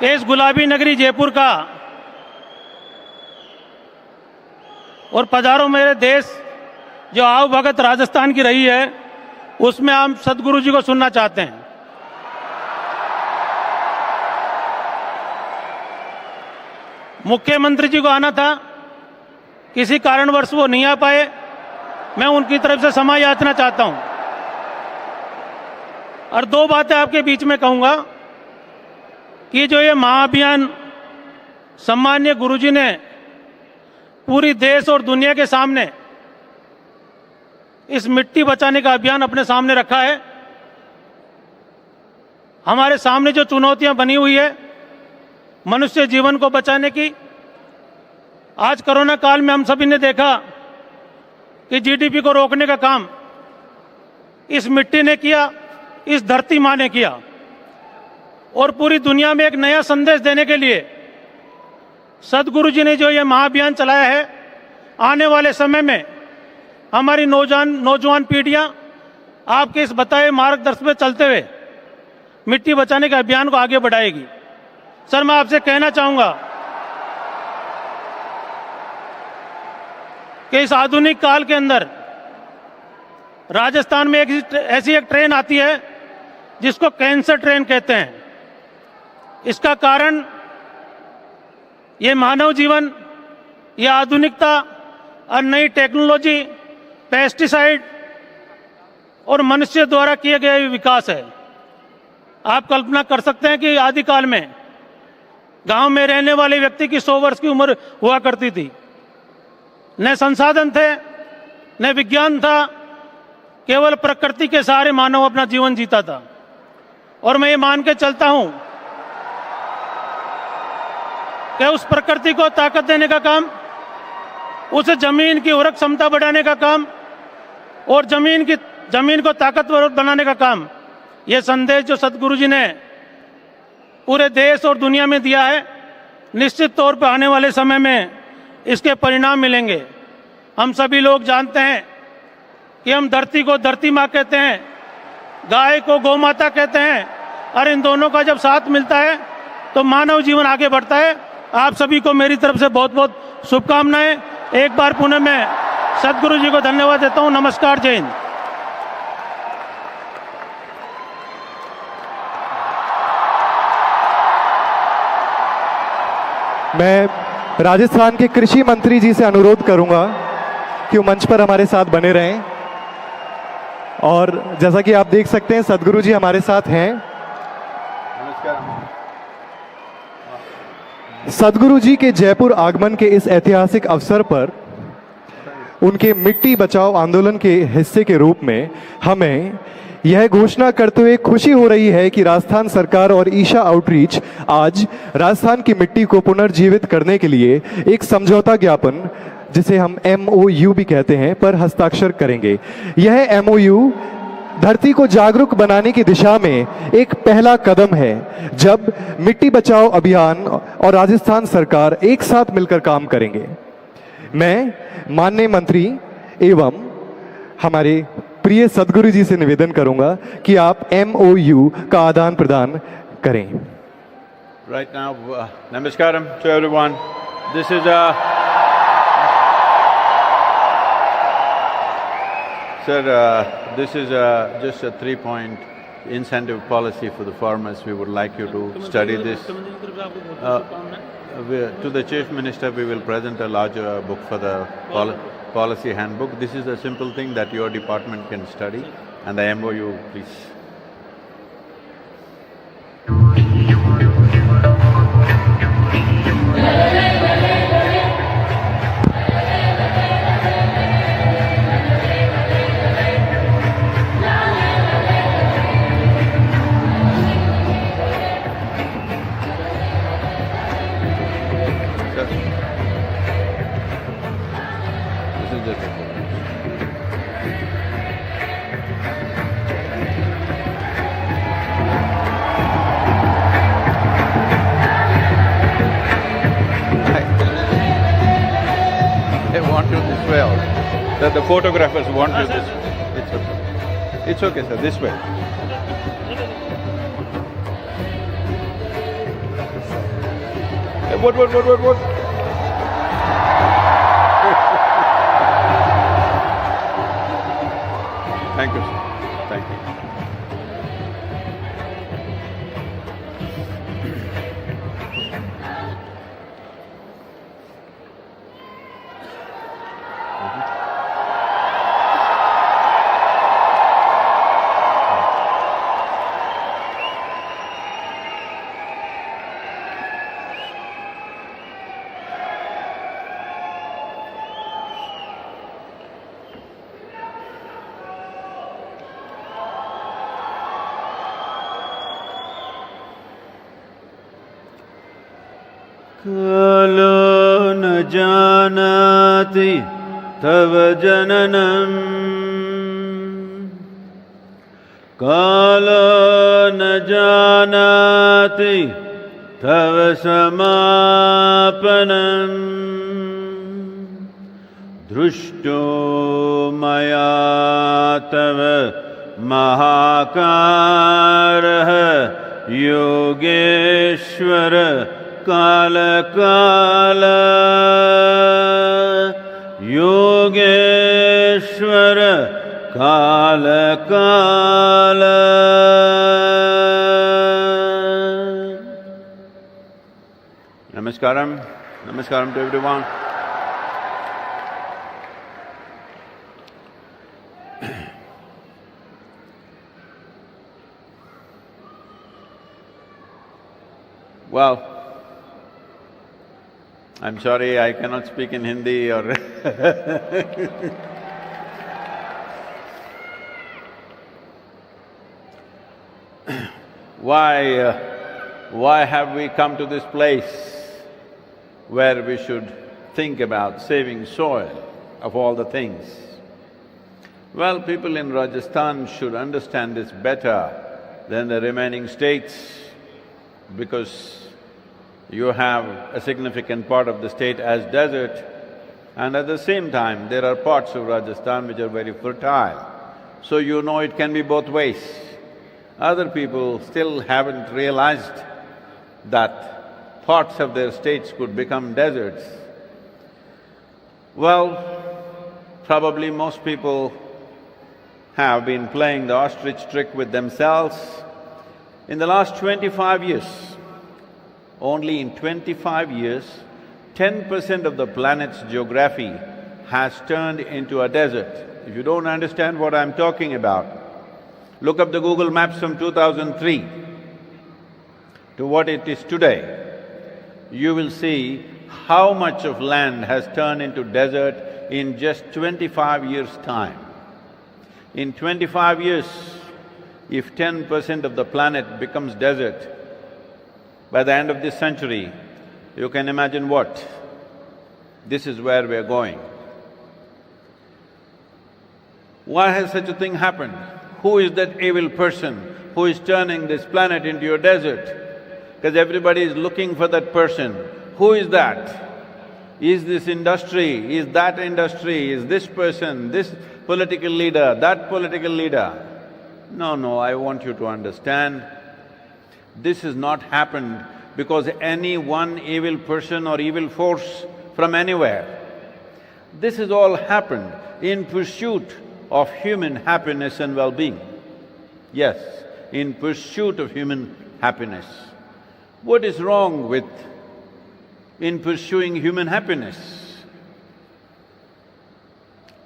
कि इस गुलाबी नगरी जयपुर का और पधारो मेरे देश जो आओ भगत राजस्थान की रही है, उसमें हम सदगुरु जी को सुनना चाहते हैं। मुख्यमंत्री जी को आना था, किसी कारणवश वो नहीं आ पाए। मैं उनकी तरफ से क्षमा याचना चाहता हूं। और दो बातें आपके बीच में कहूंगा कि जो ये महाअभियान सम्माननीय गुरुजी ने पूरी देश और दुनिया के सामने इस मिट्टी बचाने का अभियान अपने सामने रखा है, हमारे सामने जो चुनौतियां बनी हुई है मनुष्य जीवन को बचाने की, आज कोरोना काल में हम सभी ने देखा कि जीडीपी को रोकने का काम इस मिट्टी ने किया, इस धरती माँ ने किया। और पूरी दुनिया में एक नया संदेश देने के लिए सदगुरु जी ने जो ये महाअभियान चलाया है, आने वाले समय में हमारी नौजवान पीढ़ियां आपके इस बताए मार्गदर्शन पे चलते हुए मिट्टी बचाने के अभियान को आगे बढ़ाएगी। सर, मैं आपसे कहना चाहूंगा कि इस आधुनिक काल के अंदर राजस्थान में ऐसी एक ट्रेन आती है जिसको कैंसर ट्रेन कहते हैं। इसका कारण ये मानव जीवन, ये आधुनिकता और नई टेक्नोलॉजी, पेस्टिसाइड और मनुष्य द्वारा किए गए विकास है। आप कल्पना कर सकते हैं कि आदिकाल में गांव में रहने वाले व्यक्ति की 100 वर्ष की उम्र हुआ करती थी। न संसाधन थे, न विज्ञान था, केवल प्रकृति के सहारे मानव अपना जीवन जीता था। और मैं ये मान के चलता हूं कि उस प्रकृति को ताकत देने का काम, उस जमीन की उर्वरक क्षमता बढ़ाने का काम और जमीन को ताकतवर बनाने का काम, ये संदेश जो सदगुरु जी ने पूरे देश और दुनिया में दिया है, निश्चित तौर पर आने वाले समय में इसके परिणाम मिलेंगे। हम सभी लोग जानते हैं कि हम धरती को धरती माँ कहते हैं, गाय को गौ माता कहते हैं, और इन दोनों का जब साथ मिलता है तो मानव जीवन आगे बढ़ता है। आप सभी को मेरी तरफ से बहुत बहुत शुभकामनाएं। एक बार पुनः मैं सदगुरु जी को धन्यवाद देता हूं। नमस्कार, जय हिंद। मैं राजस्थान के कृषि मंत्री जी से अनुरोध करूंगा कि वो मंच पर हमारे साथ बने रहें। और जैसा कि आप देख सकते हैं सदगुरु जी हमारे साथ हैं। सदगुरु जी के जयपुर आगमन के इस ऐतिहासिक अवसर पर उनके मिट्टी बचाओ आंदोलन के हिस्से के रूप में हमें यह घोषणा करते हुए खुशी हो रही है कि राजस्थान सरकार और ईशा आउटरीच आज राजस्थान की मिट्टी को पुनर्जीवित करने के लिए एक समझौता ज्ञापन, जिसे हम MOU भी कहते हैं, पर हस्ताक्षर करेंगे। यह MOU धरती को जागरूक बनाने की दिशा में एक पहला कदम है, जब मिट्टी बचाओ अभियान और राजस्थान सरकार एक साथ मिलकर काम करेंगे। मैं माननीय मंत्री एवं हमारे प्रिय सदगुरु जी से निवेदन करूंगा कि आप MOU का आदान प्रदान करें। Right now, namaskaram to everyone. This is this is just a 3-point incentive policy for the farmers. We would like you to study this. To the Chief Minister, we will present a larger book for the policy handbook. This is a simple thing that your department can study, and the MOU, please. That the photographers want you this way. It's okay. It's okay, sir, this way. Hey, what? कालो न जानाति तव जननम कालो न जानाति तव समापनम दृष्टो मया तव महाकारः योगेश्वर काल काल योगेश्वर काल काल। Namaskaram. Namaskaram to everyone. Well, I'm sorry I cannot speak in Hindi or why have we come to this place where we should think about saving soil of all the things? Well, people in Rajasthan should understand this better than the remaining states, because you have a significant part of the state as desert, and at the same time there are parts of Rajasthan which are very fertile. So you know it can be both ways. Other people still haven't realized that parts of their states could become deserts. Well, probably most people have been playing the ostrich trick with themselves. In the last 25 years, only in 25 years, 10% of the planet's geography has turned into a desert. If you don't understand what I'm talking about, look up the Google Maps from 2003 to what it is today. You will see how much of land has turned into desert in just 25 years' time. In 25 years, if 10% of the planet becomes desert, by the end of this century, you can imagine what? This is where we're going. Why has such a thing happened? Who is that evil person who is turning this planet into a desert? Because everybody is looking for that person. Who is that? Is this industry? Is that industry? Is this person, this political leader, that political leader? No, I want you to understand, this has not happened because any one evil person or evil force from anywhere. This has all happened in pursuit of human happiness and well-being. Yes, in pursuit of human happiness. What is wrong with in pursuing human happiness?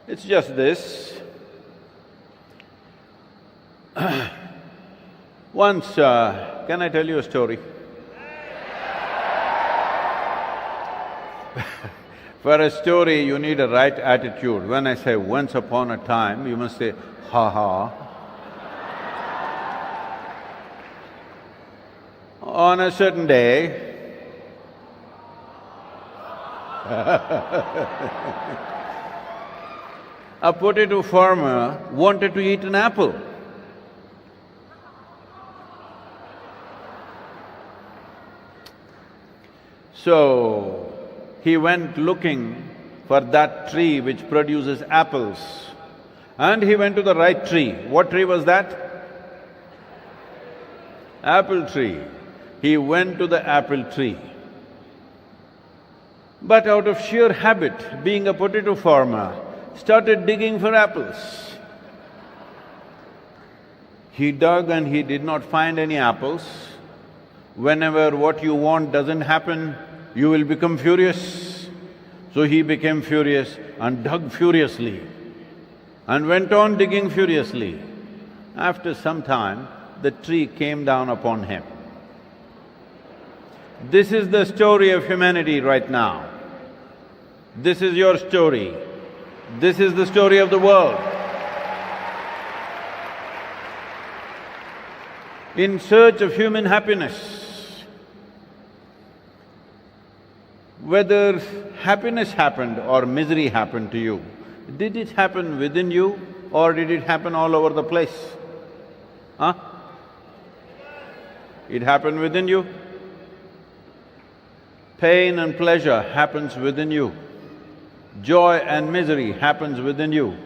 It's just this. Once, can I tell you a story? For a story, you need a right attitude. When I say once upon a time, you must say, ha ha. On a certain day, a potato farmer wanted to eat an apple. So, he went looking for that tree which produces apples, and he went to the right tree. What tree was that? Apple tree. He went to the apple tree. But out of sheer habit, being a potato farmer, started digging for apples. He dug and he did not find any apples. Whenever what you want doesn't happen, you will become furious. So he became furious and dug furiously and went on digging furiously. After some time, the tree came down upon him. This is the story of humanity right now. This is your story. This is the story of the world. In search of human happiness, Whether happiness happened or misery happened to you, did it happen within you or did it happen all over the place? Huh? It happened within you. Pain and pleasure happens within you. Joy and misery happens within you.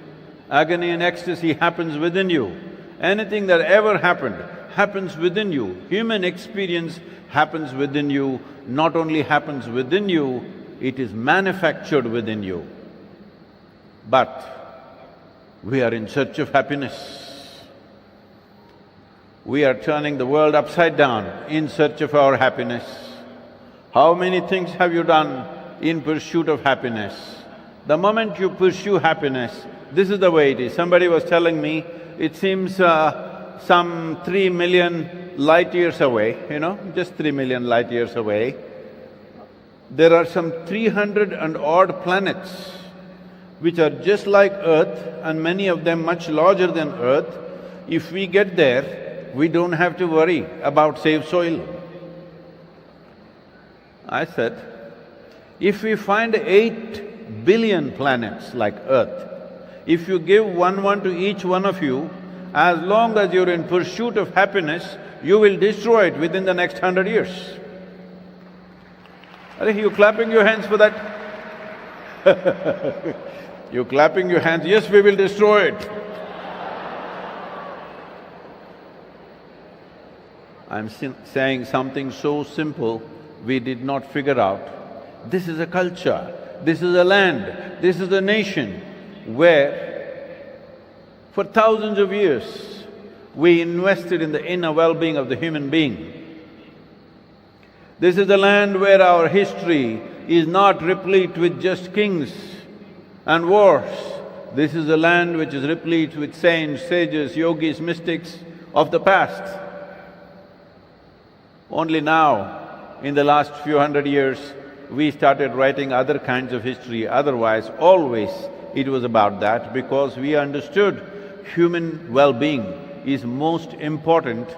Agony and ecstasy happens within you. Anything that ever happened happens within you. Human experience happens within you. Not only happens within you, it is manufactured within you. But we are in search of happiness. We are turning the world upside down in search of our happiness. How many things have you done in pursuit of happiness? The moment you pursue happiness, this is the way it is. Somebody was telling me, it seems some 3 million light years away, just 3 million light years away, there are some 300 and odd planets which are just like Earth and many of them much larger than Earth. If we get there, we don't have to worry about SaveSoil. I said, if we find 8 billion planets like Earth, if you give one to each one of you, as long as you're in pursuit of happiness, you will destroy it within the next 100 years. Are you clapping your hands for that? You're clapping your hands, yes, we will destroy it. I'm saying something so simple we did not figure out. This is a culture, this is a land, this is a nation where for thousands of years we invested in the inner well-being of the human being. This is a land where our history is not replete with just kings and wars. This is a land which is replete with saints, sages, yogis, mystics of the past. Only now, in the last few hundred years, we started writing other kinds of history. Otherwise, always it was about that, because we understood human well-being is most important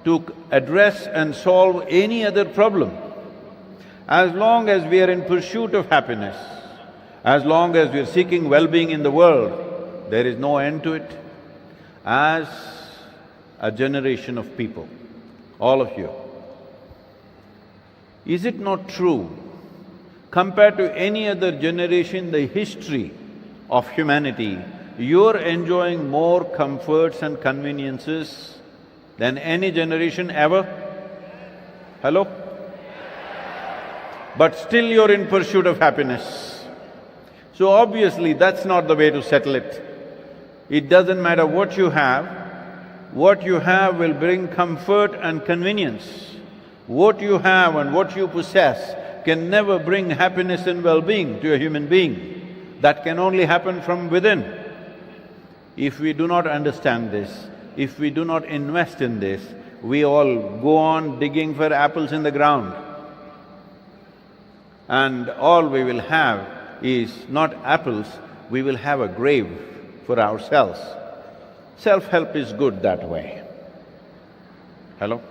to address and solve any other problem. As long as we are in pursuit of happiness, as long as we are seeking well-being in the world, there is no end to it. As a generation of people, all of you, is it not true, compared to any other generation in the history of humanity, you're enjoying more comforts and conveniences than any generation ever? Hello? But still you're in pursuit of happiness. So obviously that's not the way to settle it. It doesn't matter what you have will bring comfort and convenience. What you have and what you possess can never bring happiness and well-being to a human being. That can only happen from within. If we do not understand this, if we do not invest in this, we all go on digging for apples in the ground. And all we will have is not apples, we will have a grave for ourselves. Self-help is good that way. Hello?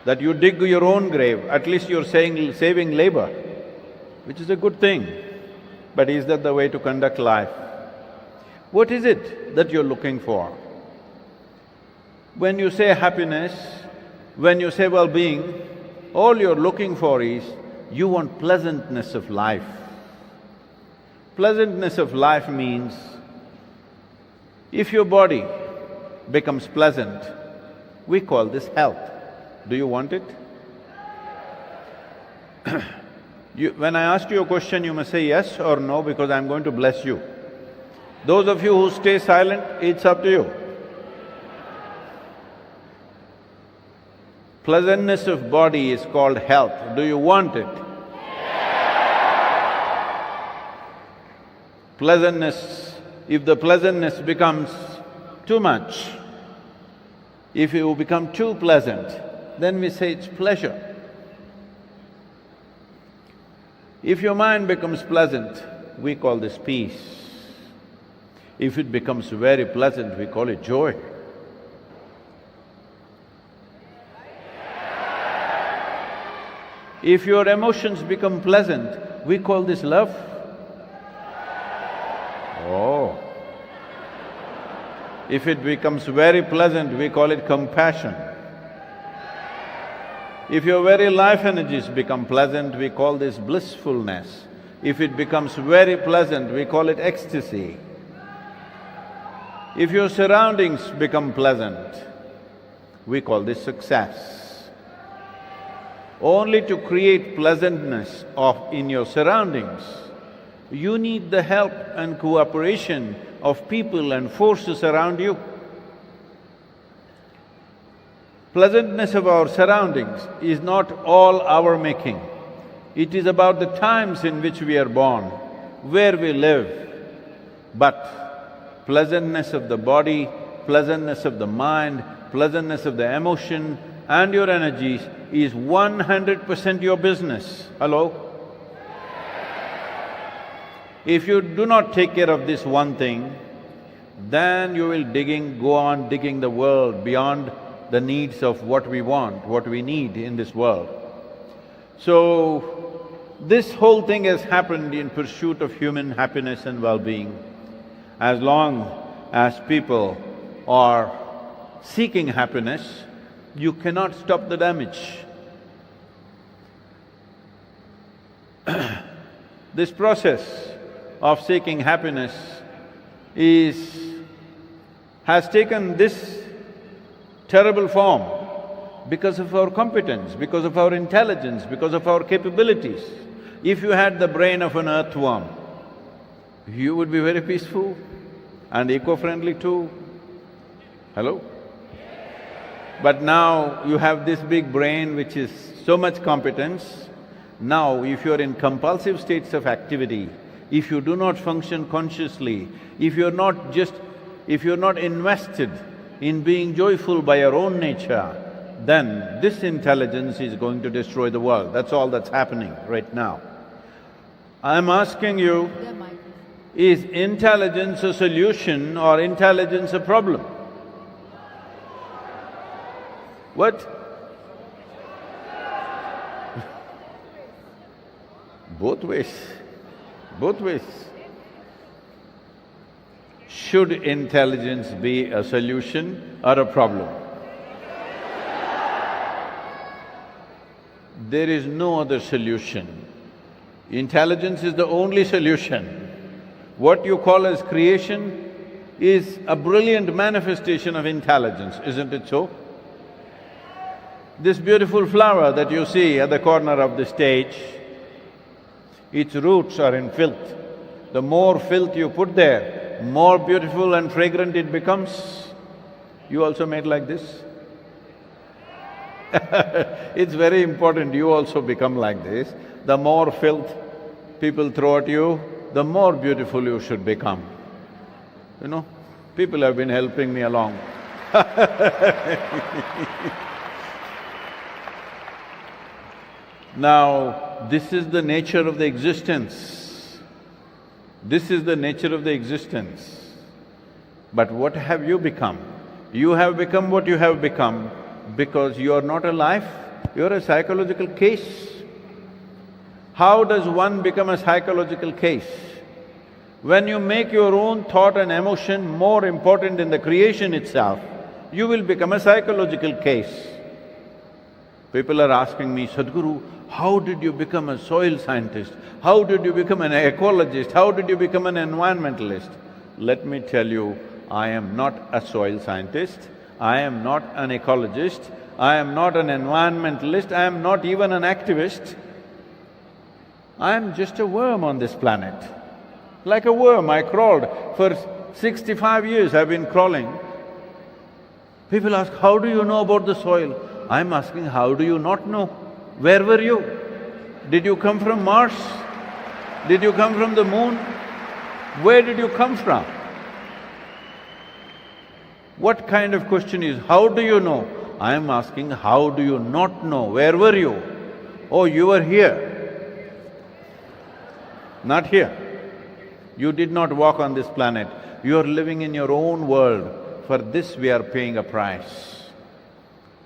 That you dig your own grave, at least you're saving labor, which is a good thing. But is that the way to conduct life? What is it that you're looking for? When you say happiness, when you say well-being, all you're looking for is, you want pleasantness of life. Pleasantness of life means, if your body becomes pleasant, we call this health. Do you want it? When I ask you a question, you must say yes or no, because I'm going to bless you. Those of you who stay silent, it's up to you. Pleasantness of body is called health. Do you want it? Pleasantness, if the pleasantness becomes too much, if you become too pleasant, then we say it's pleasure. If your mind becomes pleasant, we call this peace. If it becomes very pleasant, we call it joy. If your emotions become pleasant, we call this love. Oh. If it becomes very pleasant, we call it compassion. If your very life energies become pleasant, we call this blissfulness. If it becomes very pleasant, we call it ecstasy. If your surroundings become pleasant, we call this success. Only to create pleasantness in your surroundings, you need the help and cooperation of people and forces around you. Pleasantness of our surroundings is not all our making. It is about the times in which we are born, where we live. But pleasantness of the body, pleasantness of the mind, pleasantness of the emotion and your energies is 100% your business. Hello? If you do not take care of this one thing, then you will go on digging the world beyond the needs of what we want, what we need in this world. So, this whole thing has happened in pursuit of human happiness and well-being. As long as people are seeking happiness, you cannot stop the damage. This process of seeking happiness has taken this terrible form because of our competence, because of our intelligence, because of our capabilities. If you had the brain of an earthworm, you would be very peaceful and eco-friendly too. Hello? But now you have this big brain which is so much competence. Now if you're in compulsive states of activity, if you do not function consciously, if you're not invested in being joyful by your own nature, then this intelligence is going to destroy the world. That's all that's happening right now. I'm asking you, is intelligence a solution or intelligence a problem? What? Both ways, both ways. Should intelligence be a solution or a problem? There is no other solution. Intelligence is the only solution. What you call as creation is a brilliant manifestation of intelligence, isn't it so? This beautiful flower that you see at the corner of the stage, its roots are in filth. The more filth you put there, more beautiful and fragrant it becomes. You also made like this? It's very important you also become like this. The more filth people throw at you, the more beautiful you should become. You know, people have been helping me along. Now, this is the nature of the existence. This is the nature of the existence. But what have you become? You have become what you have become because you are not a life, you're a psychological case. How does one become a psychological case? When you make your own thought and emotion more important in the creation itself, you will become a psychological case. People are asking me, Sadhguru, how did you become a soil scientist? How did you become an ecologist? How did you become an environmentalist? Let me tell you, I am not a soil scientist, I am not an ecologist, I am not an environmentalist, I am not even an activist. I am just a worm on this planet. Like a worm, I crawled. For 65 years I've been crawling. People ask, how do you know about the soil? I'm asking, how do you not know? Where were you? Did you come from Mars? Did you come from the moon? Where did you come from? What kind of question is, how do you know? I am asking, how do you not know? Where were you? Oh, you were here. Not here. You did not walk on this planet. You are living in your own world. For this we are paying a price.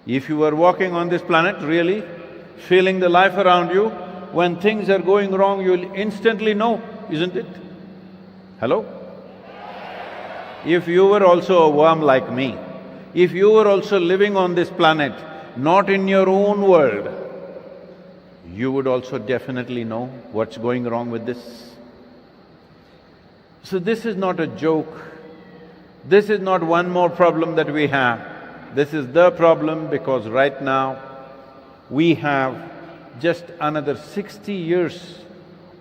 If you were walking on this planet, really, feeling the life around you. When things are going wrong, you'll instantly know, isn't it? Hello? If you were also a worm like me, if you were also living on this planet, not in your own world, you would also definitely know what's going wrong with this. So this is not a joke. This is not one more problem that we have. This is the problem because right now we have just another 60 years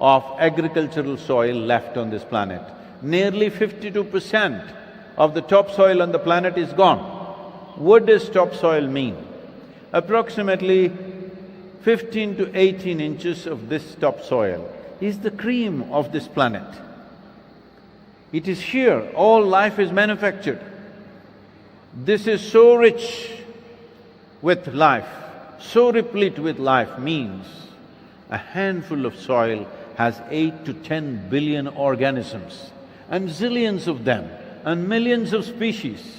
of agricultural soil left on this planet. Nearly 52% of the topsoil on the planet is gone. What does topsoil mean? Approximately 15 to 18 inches of this topsoil is the cream of this planet. It is here, all life is manufactured. This is so rich with life, so replete with life means a handful of soil has 8 to 10 billion organisms and zillions of them and millions of species.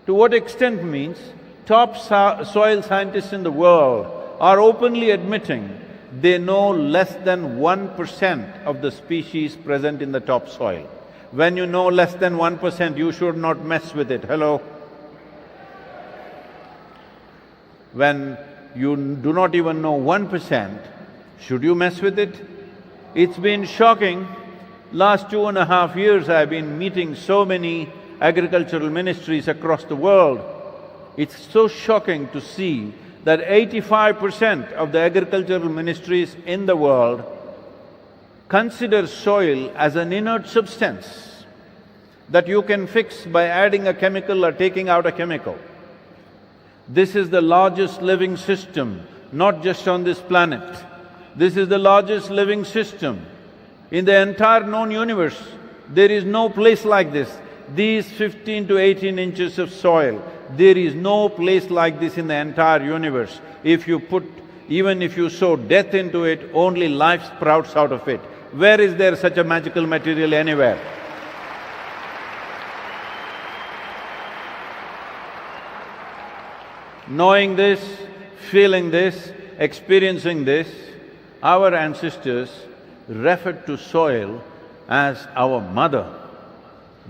To what extent means top soil scientists in the world are openly admitting they know less than 1% of the species present in the topsoil. When you know less than 1%, you should not mess with it, hello? When you do not even know 1%, should you mess with it? It's been shocking. Last 2.5 years I've been meeting so many agricultural ministries across the world. It's so shocking to see that 85% of the agricultural ministries in the world consider soil as an inert substance that you can fix by adding a chemical or taking out a chemical. This is the largest living system, not just on this planet. This is the largest living system. In the entire known universe, there is no place like this. These 15 to 18 inches of soil, there is no place like this in the entire universe. Even if you sow death into it, only life sprouts out of it. Where is there such a magical material anywhere? Knowing this, feeling this, experiencing this, our ancestors referred to soil as our mother,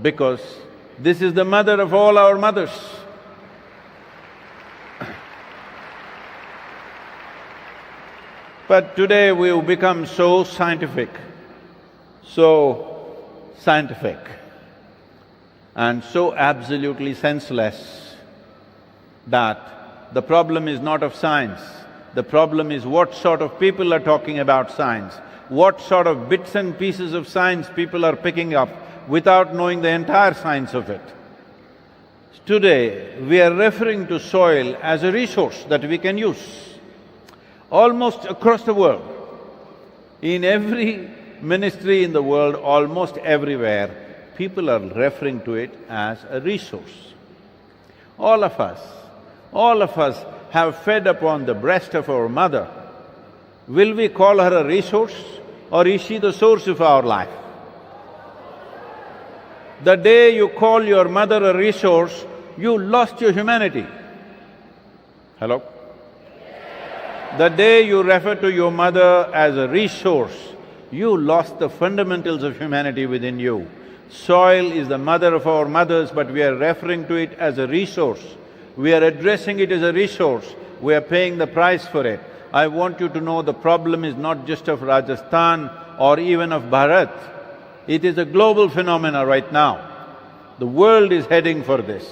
because this is the mother of all our mothers. But today we've become so scientific and so absolutely senseless that the problem is not of science. The problem is what sort of people are talking about science, what sort of bits and pieces of science people are picking up without knowing the entire science of it. Today, we are referring to soil as a resource that we can use. Almost across the world, in every ministry in the world, almost everywhere, people are referring to it as a resource. All of us have fed upon the breast of our mother. Will we call her a resource or is she the source of our life? The day you call your mother a resource, you lost your humanity. Hello? The day you refer to your mother as a resource, you lost the fundamentals of humanity within you. Soil is the mother of our mothers, but we are referring to it as a resource. We are addressing it as a resource, we are paying the price for it. I want you to know the problem is not just of Rajasthan or even of Bharat. It is a global phenomena right now. The world is heading for this.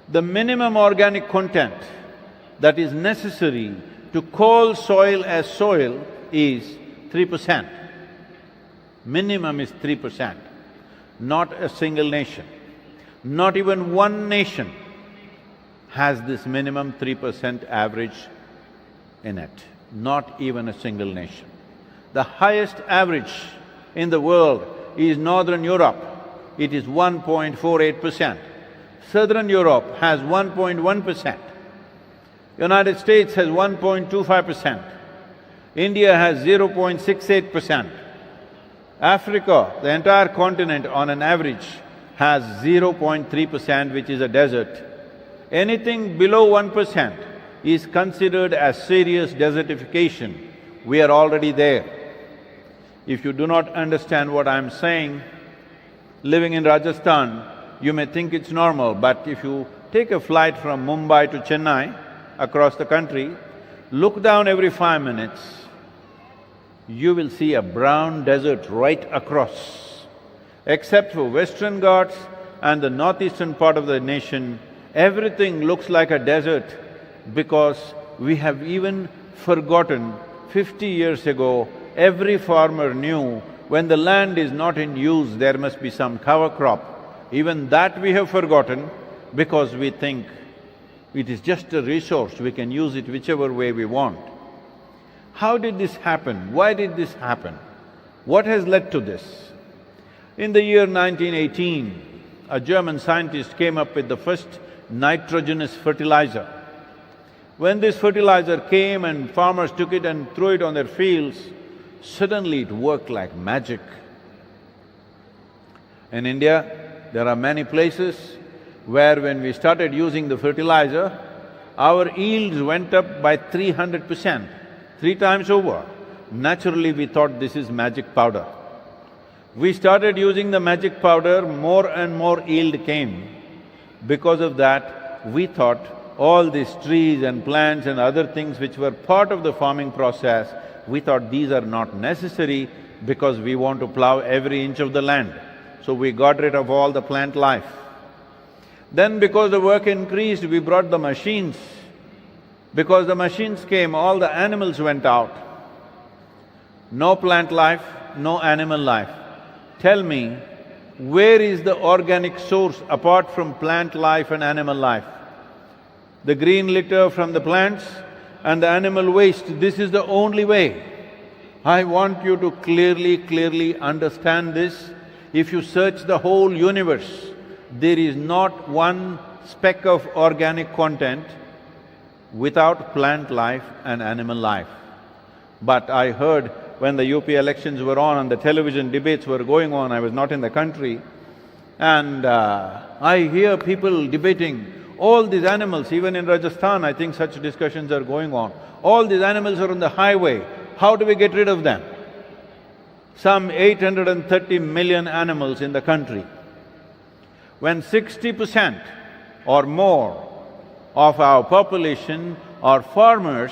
The minimum organic content that is necessary to call soil as soil is 3%. Minimum is 3%. Not a single nation, not even one nation has this minimum 3% average in it, not even a single nation. The highest average in the world is Northern Europe, it is 1.48%. Southern Europe has 1.1%. United States has 1.25%. India has 0.68%. Africa, the entire continent on an average, has 0.3%, which is a desert. Anything below 1%, is considered as serious desertification. We are already there. If you do not understand what I'm saying, living in Rajasthan, you may think it's normal, but if you take a flight from Mumbai to Chennai, across the country, look down every 5 minutes, you will see a brown desert right across. Except for Western Ghats and the northeastern part of the nation, everything looks like a desert because we have even forgotten 50 years ago, every farmer knew when the land is not in use, there must be some cover crop. Even that we have forgotten because we think it is just a resource, we can use it whichever way we want. How did this happen? Why did this happen? What has led to this? In the year 1918, a German scientist came up with the first nitrogenous fertilizer. When this fertilizer came and farmers took it and threw it on their fields, suddenly it worked like magic. In India, there are many places where when we started using the fertilizer, our yields went up by 300%, 3 times over. Naturally, we thought this is magic powder. We started using the magic powder, more and more yield came. Because of that, we thought all these trees and plants and other things which were part of the farming process, we thought these are not necessary because we want to plow every inch of the land. So we got rid of all the plant life. Then because the work increased, we brought the machines. Because the machines came, all the animals went out. No plant life, no animal life. Tell me, where is the organic source apart from plant life and animal life? The green litter from the plants and the animal waste, this is the only way. I want you to clearly understand this. If you search the whole universe, there is not one speck of organic content without plant life and animal life. But I heard when the UP elections were on and the television debates were going on, I was not in the country, and I hear people debating, all these animals, even in Rajasthan, I think such discussions are going on. All these animals are on the highway, how do we get rid of them? Some 830 million animals in the country. When 60% or more of our population are farmers,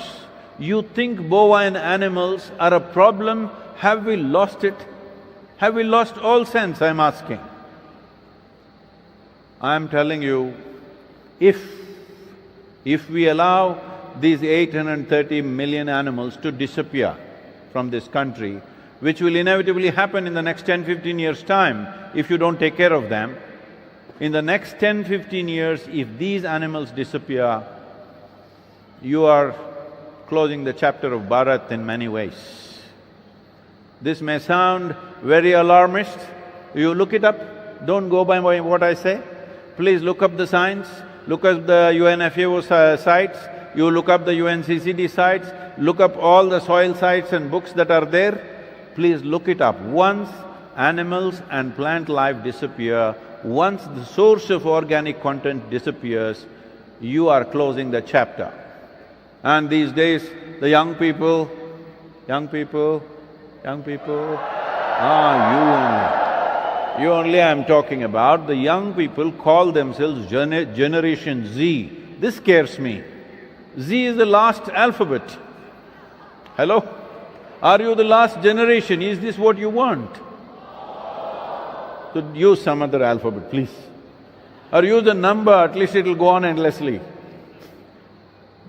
you think bovine animals are a problem? Have we lost it? Have we lost all sense, I'm asking? I'm telling you, if we allow these 830 million animals to disappear from this country, which will inevitably happen in the next 10-15 years' time if you don't take care of them. In the next 10-15 years, if these animals disappear, you are closing the chapter of Bharat in many ways. This may sound very alarmist, you look it up, don't go by what I say. Please look up the science, look up the UNFAO sites, you look up the UNCCD sites, look up all the soil sites and books that are there. Please look it up. Once animals and plant life disappear, once the source of organic content disappears, you are closing the chapter. And these days, the young people, you only I'm talking about, the young people call themselves Generation Z. This scares me. Z is the last alphabet. Hello? Are you the last generation? Is this what you want? So use some other alphabet, please. Or use a number, at least it'll go on endlessly.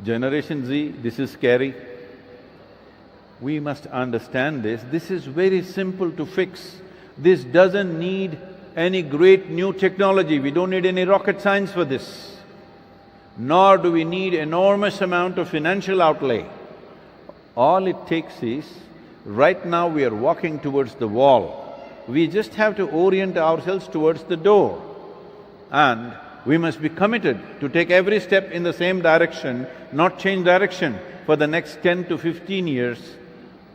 Generation Z, this is scary. We must understand this. This is very simple to fix. This doesn't need any great new technology. We don't need any rocket science for this. Nor do we need enormous amount of financial outlay. All it takes is, right now we are walking towards the wall. We just have to orient ourselves towards the door. And we must be committed to take every step in the same direction, not change direction. For the next 10 to 15 years,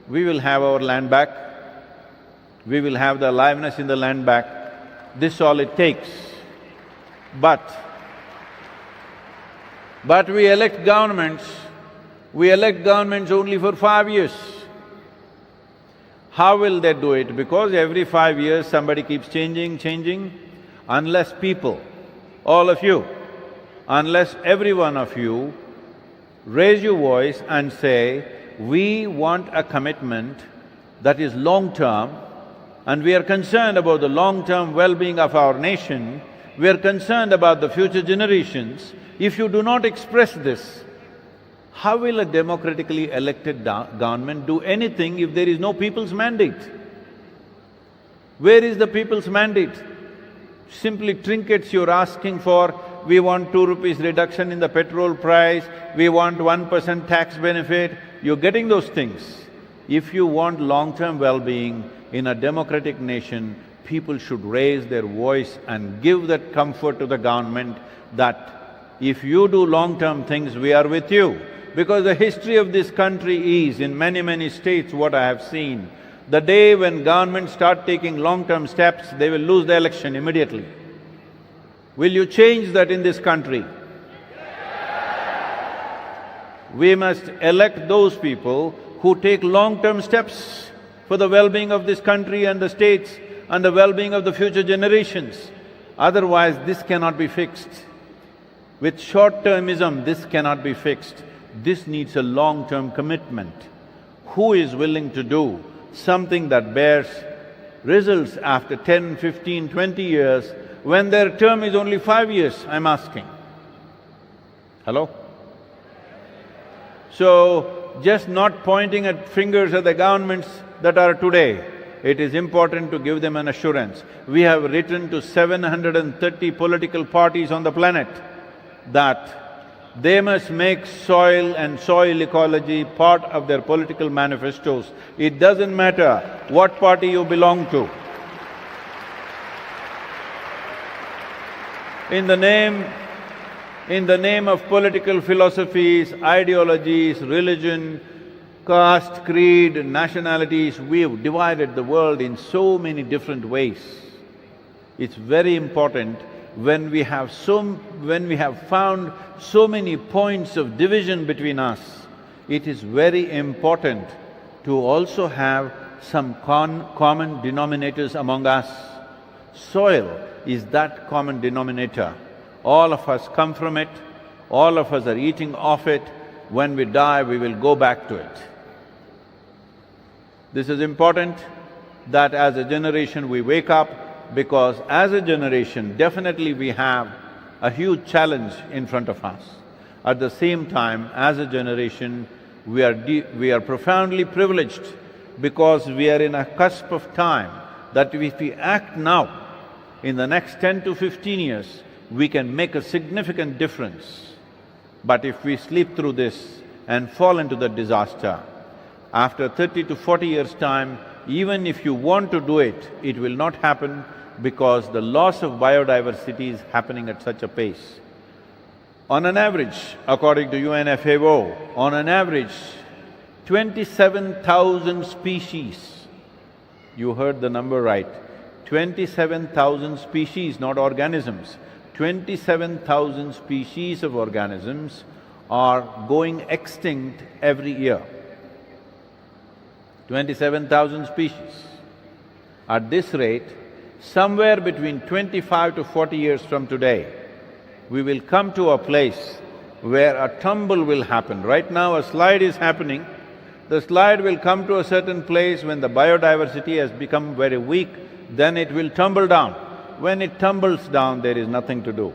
we will have our land back, we will have the aliveness in the land back. This all it takes. But But we elect governments only for 5 years. How will they do it? Because every 5 years somebody keeps changing. Unless people, all of you, unless every one of you raise your voice and say, we want a commitment that is long-term, and we are concerned about the long-term well-being of our nation, we are concerned about the future generations. If you do not express this, how will a democratically elected government do anything if there is no people's mandate? Where is the people's mandate? Simply trinkets you're asking for, we want 2 rupees reduction in the petrol price, we want 1% tax benefit, you're getting those things. If you want long-term well-being in a democratic nation, people should raise their voice and give that comfort to the government that if you do long-term things, we are with you. Because the history of this country is, in many states, what I have seen, the day when governments start taking long-term steps, they will lose the election immediately. Will you change that in this country? We must elect those people who take long-term steps for the well-being of this country and the states and the well-being of the future generations. Otherwise, this cannot be fixed. With short-termism, this cannot be fixed. This needs a long-term commitment. Who is willing to do something that bears results after 10, 15, 20 years when their term is only 5 years, I'm asking. Hello? So, just not pointing at fingers at the governments that are today, it is important to give them an assurance. We have written to 730 political parties on the planet that they must make soil and soil ecology part of their political manifestos. It doesn't matter what party you belong to. In the name of political philosophies, ideologies, religion, caste, creed, nationalities, we've divided the world in so many different ways. It's very important when we have found so many points of division between us, it is very important to also have some common denominators among us. Soil is that common denominator. All of us come from it, all of us are eating off it. When we die, we will go back to it. This is important that as a generation we wake up, because as a generation, definitely we have a huge challenge in front of us. At the same time, as a generation, we are profoundly privileged because we are in a cusp of time that if we act now, in the next 10 to 15 years, we can make a significant difference. But if we sleep through this and fall into the disaster, after 30 to 40 years' time, even if you want to do it, it will not happen because the loss of biodiversity is happening at such a pace. On an average, according to UNFAO, on an average, 27,000 species, you heard the number right, 27,000 species, not organisms, 27,000 species of organisms are going extinct every year. 27,000 species. At this rate, somewhere between 25 to 40 years from today, we will come to a place where a tumble will happen. Right now a slide is happening, the slide will come to a certain place when the biodiversity has become very weak, then it will tumble down. When it tumbles down, there is nothing to do.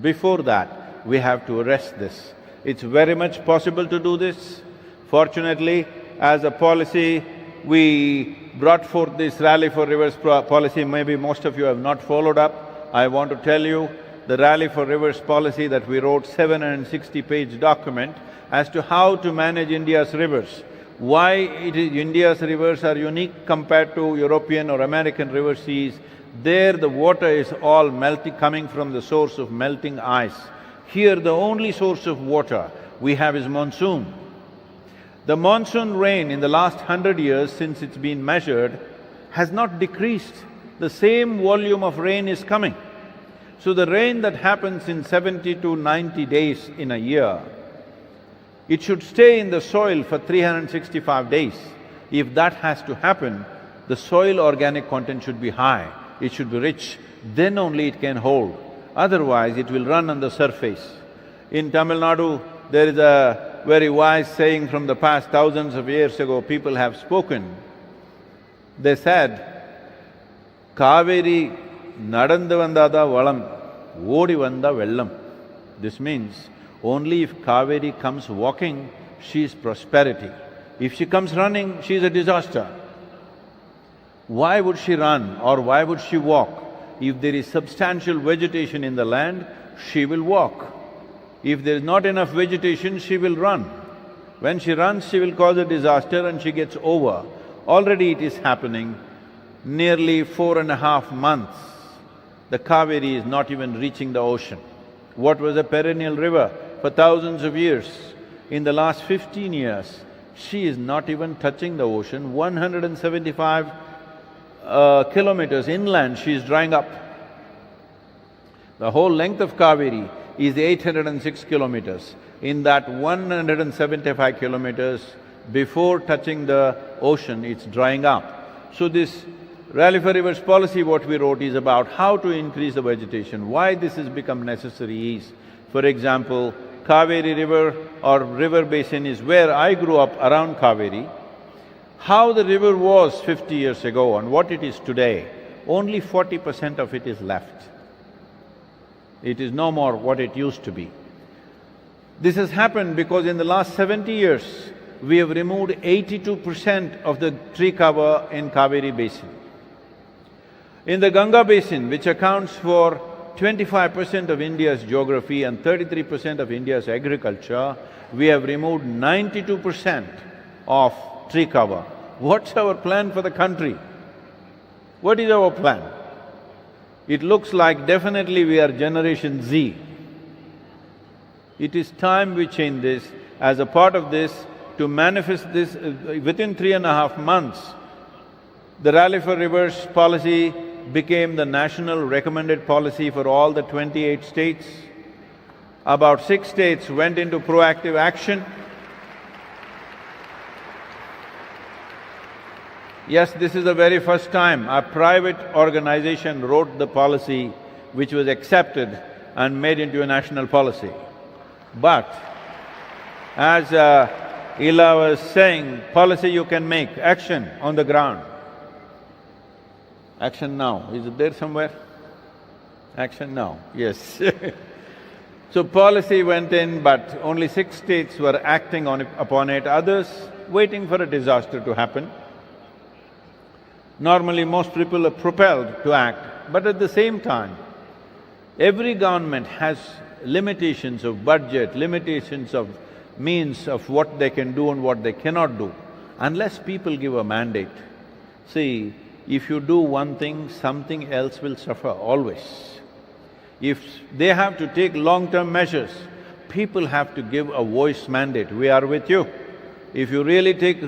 Before that, we have to arrest this. It's very much possible to do this. Fortunately, as a policy, we brought forth this Rally for Rivers policy. Maybe most of you have not followed up. I want to tell you, the Rally for Rivers policy that we wrote, 760-page document as to how to manage India's rivers. Why India's rivers are unique compared to European or American river seas. There the water is all coming from the source of melting ice. Here the only source of water we have is monsoon. The monsoon rain in the last 100 years since it's been measured has not decreased. The same volume of rain is coming. So the rain that happens in 70 to 90 days in a year, it should stay in the soil for 365 days. If that has to happen, the soil organic content should be high, it should be rich, then only it can hold. Otherwise, it will run on the surface. In Tamil Nadu, there is a very wise saying from the past thousands of years ago, people have spoken. They said, Kaveri nadandu vandada valam, odi vanda vellam. This means, only if Kaveri comes walking, she is prosperity. If she comes running, she is a disaster. Why would she run or why would she walk? If there is substantial vegetation in the land, she will walk. If there is not enough vegetation, she will run. When she runs, she will cause a disaster and she gets over. Already it is happening. Nearly 4.5 months, the Kaveri is not even reaching the ocean. What was a perennial river for thousands of years, in the last 15 years, she is not even touching the ocean. 175 kilometers inland, she is drying up. The whole length of Kaveri is 806 kilometers. In that 175 kilometers, before touching the ocean, it's drying up. So this Rally for Rivers policy, what we wrote, is about how to increase the vegetation. Why this has become necessary is, for example, Kaveri River or river basin is where I grew up, around Kaveri. How the river was 50 years ago and what it is today, only 40% of it is left. It is no more what it used to be. This has happened because in the last 70 years, we have removed 82% of the tree cover in Kaveri basin. In the Ganga basin, which accounts for 25% of India's geography and 33% of India's agriculture, we have removed 92% of tree cover. What's our plan for the country? What is our plan? It looks like definitely we are Generation Z. It is time we change this. As a part of this, to manifest this, within 3.5 months, the Rally for Rivers policy became the national recommended policy for all the 28 states. About 6 states went into proactive action. Yes, this is the very first time a private organization wrote the policy which was accepted and made into a national policy. But as Ila was saying, policy you can make, action on the ground. Action now, is it there somewhere? Action now, yes. So policy went in, but only 6 states were acting upon it, others waiting for a disaster to happen. Normally, most people are propelled to act, but at the same time, every government has limitations of budget, limitations of means of what they can do and what they cannot do, unless people give a mandate. See, if you do one thing, something else will suffer always. If they have to take long-term measures, people have to give a voice mandate, we are with you. If you really take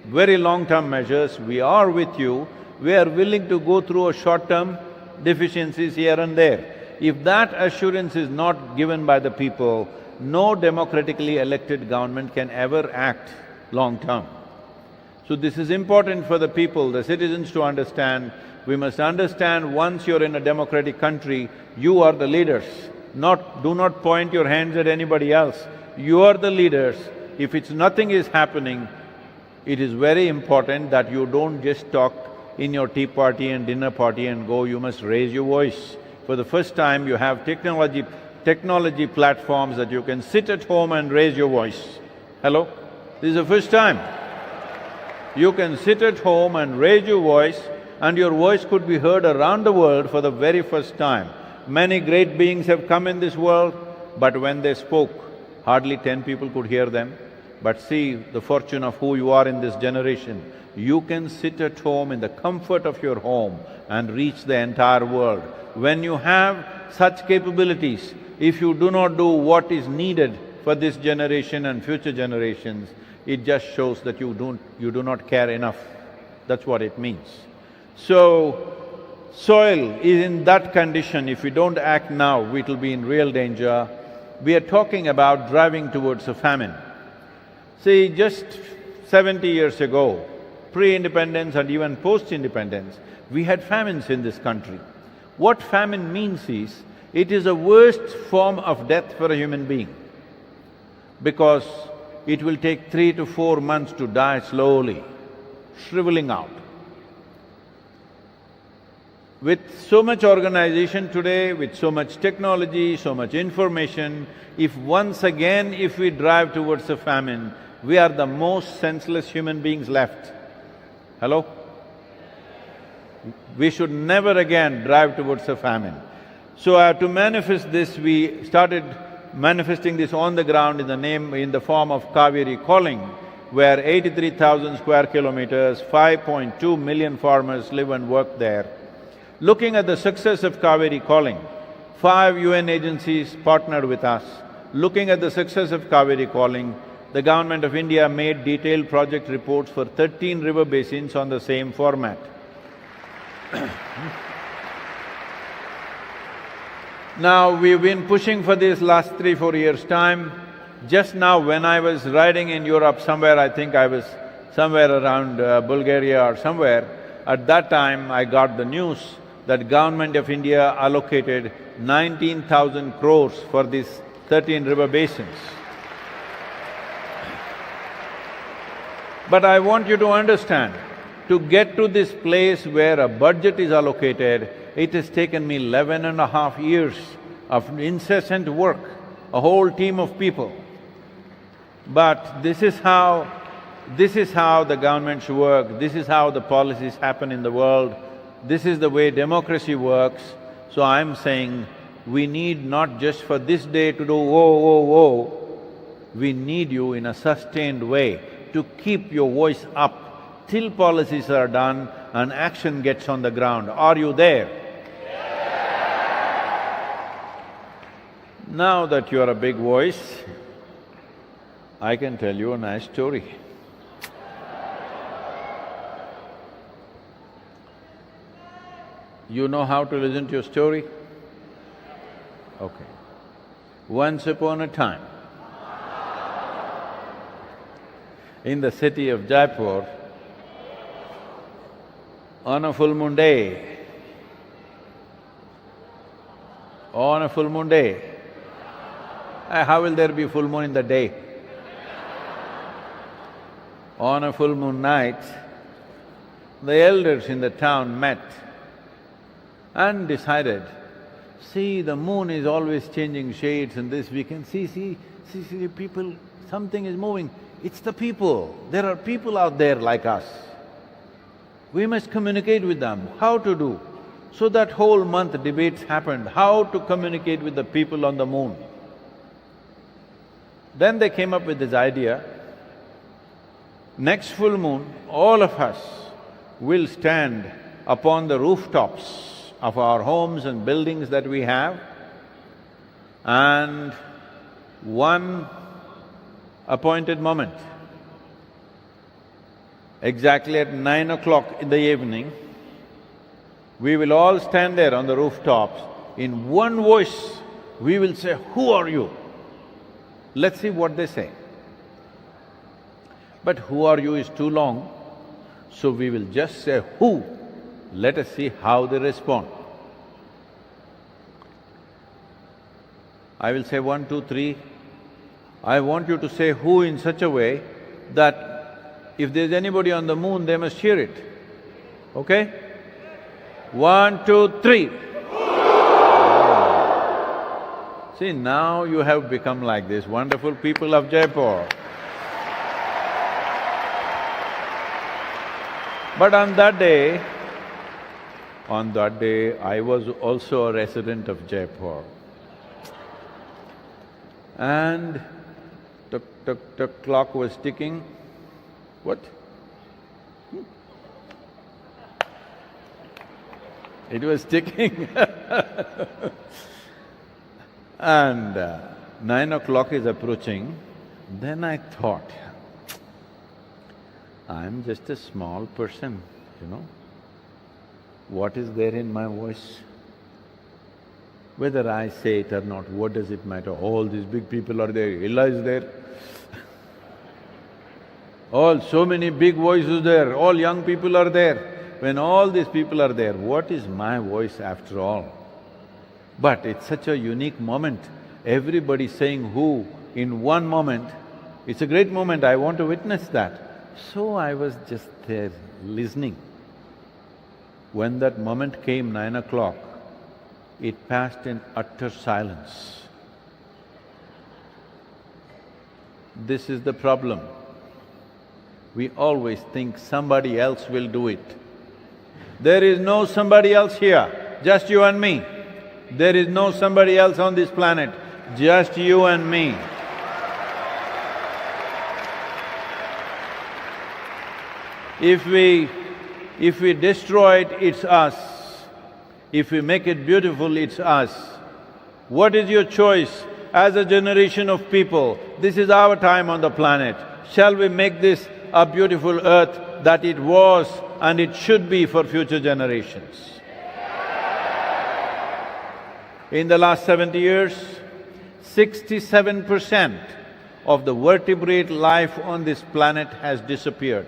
very long-term measures, we are with you, we are willing to go through a short-term deficiencies here and there. If that assurance is not given by the people, no democratically elected government can ever act long-term. So this is important for the people, the citizens to understand. We must understand once you're in a democratic country, you are the leaders. Do not point your hands at anybody else. You are the leaders. If nothing is happening, it is very important that you don't just talk in your tea party and dinner party and go, you must raise your voice. For the first time, you have technology platforms that you can sit at home and raise your voice. Hello? This is the first time. You can sit at home and raise your voice, and your voice could be heard around the world for the very first time. Many great beings have come in this world, but when they spoke, hardly 10 people could hear them. But see the fortune of who you are in this generation. You can sit at home in the comfort of your home and reach the entire world. When you have such capabilities, if you do not do what is needed for this generation and future generations, it just shows that you do not care enough. That's what it means. So, soil is in that condition, if we don't act now, it'll be in real danger. We are talking about driving towards a famine. See, just 70 years ago, pre-independence and even post-independence, we had famines in this country. What famine means is, it is the worst form of death for a human being, because it will take 3 to 4 months to die slowly, shriveling out. With so much organization today, with so much technology, so much information, if once again we drive towards a famine, we are the most senseless human beings left. Hello? We should never again drive towards a famine. So to manifest this, we started manifesting this on the ground in the form of Kaveri calling, where 83,000 square kilometers, 5.2 million farmers live and work there. Looking at the success of Kaveri calling, 5 UN agencies partnered with us. Looking at the success of Kaveri calling, the Government of India made detailed project reports for 13 river basins on the same format. Now, we've been pushing for this last 3-4 years' time. Just now, when I was riding in Europe somewhere, I think I was somewhere around Bulgaria or somewhere, at that time I got the news that Government of India allocated 19,000 crores for these 13 river basins. But I want you to understand, to get to this place where a budget is allocated, it has taken me 11.5 years of incessant work, a whole team of people. But this is how the governments work, this is how the policies happen in the world, this is the way democracy works. So I'm saying, we need not just for this day to do whoa, we need you in a sustained way to keep your voice up till policies are done and action gets on the ground. Are you there? Now that you are a big voice, I can tell you a nice story. You know how to listen to your story? Okay. Once upon a time, in the city of Jaipur, on a full moon day, how will there be full moon in the day? On a full moon night, the elders in the town met and decided, see, the moon is always changing shades and this, we can see people, something is moving. It's the people. There are people out there like us. We must communicate with them. How to do? So that whole month debates happened, how to communicate with the people on the moon. Then they came up with this idea, next full moon, all of us will stand upon the rooftops of our homes and buildings that we have, and one appointed moment, exactly at 9 o'clock in the evening, we will all stand there on the rooftops. In one voice, we will say, "Who are you?" Let's see what they say. But "who are you" is too long, so we will just say "who." Let us see how they respond. I will say 1, 2, 3. I want you to say "who" in such a way that if there's anybody on the moon, they must hear it. Okay? 1, 2, 3. See, now you have become like this wonderful people of Jaipur. But on that day, I was also a resident of Jaipur. And the clock was ticking. What? It was ticking and 9 o'clock is approaching. Then I thought, I'm just a small person, you know. What is there in my voice? Whether I say it or not, what does it matter? All these big people are there, Allah is there. So many big voices there, all young people are there. When all these people are there, what is my voice after all? But it's such a unique moment, everybody saying who in one moment. It's a great moment, I want to witness that. So I was just there listening. When that moment came, 9 o'clock, it passed in utter silence. This is the problem. We always think somebody else will do it. There is no somebody else here, just you and me. There is no somebody else on this planet, just you and me. If we destroy it, it's us. If we make it beautiful, it's us. What is your choice as a generation of people? This is our time on the planet. Shall we make this a beautiful earth that it was and it should be for future generations? In the last 70 years, 67% of the vertebrate life on this planet has disappeared.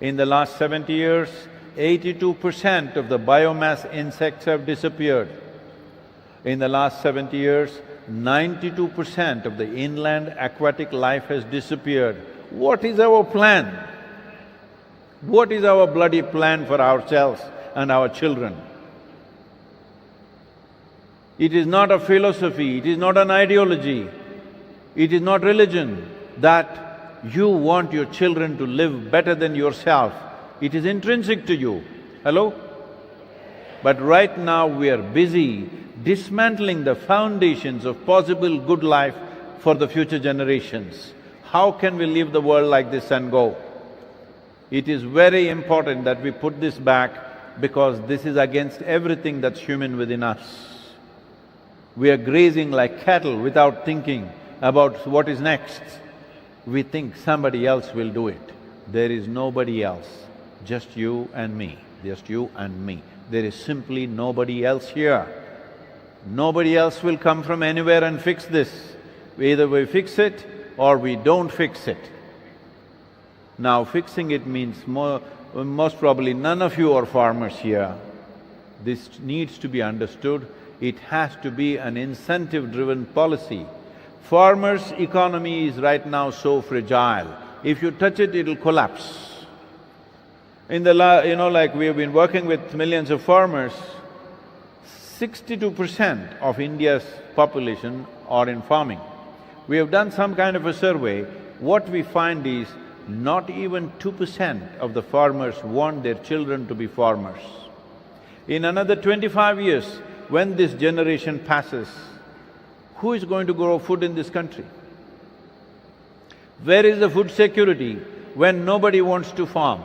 In the last 70 years, 82% of the biomass insects have disappeared. In the last 70 years, 92% of the inland aquatic life has disappeared. What is our plan? What is our bloody plan for ourselves and our children? It is not a philosophy, it is not an ideology, it is not religion that you want your children to live better than yourself. It is intrinsic to you. Hello? But right now we are busy dismantling the foundations of possible good life for the future generations. How can we leave the world like this and go? It is very important that we put this back because this is against everything that's human within us. We are grazing like cattle without thinking about what is next. We think somebody else will do it. There is nobody else, just you and me, just you and me. There is simply nobody else here. Nobody else will come from anywhere and fix this. Either we fix it or we don't fix it. Now fixing it means most probably none of you are farmers here. This needs to be understood. It has to be an incentive-driven policy. Farmers' economy is right now so fragile. If you touch it, it'll collapse. Like we have been working with millions of farmers, 62% of India's population are in farming. We have done some kind of a survey. What we find is not even 2% of the farmers want their children to be farmers. In another 25 years, when this generation passes, who is going to grow food in this country? Where is the food security when nobody wants to farm?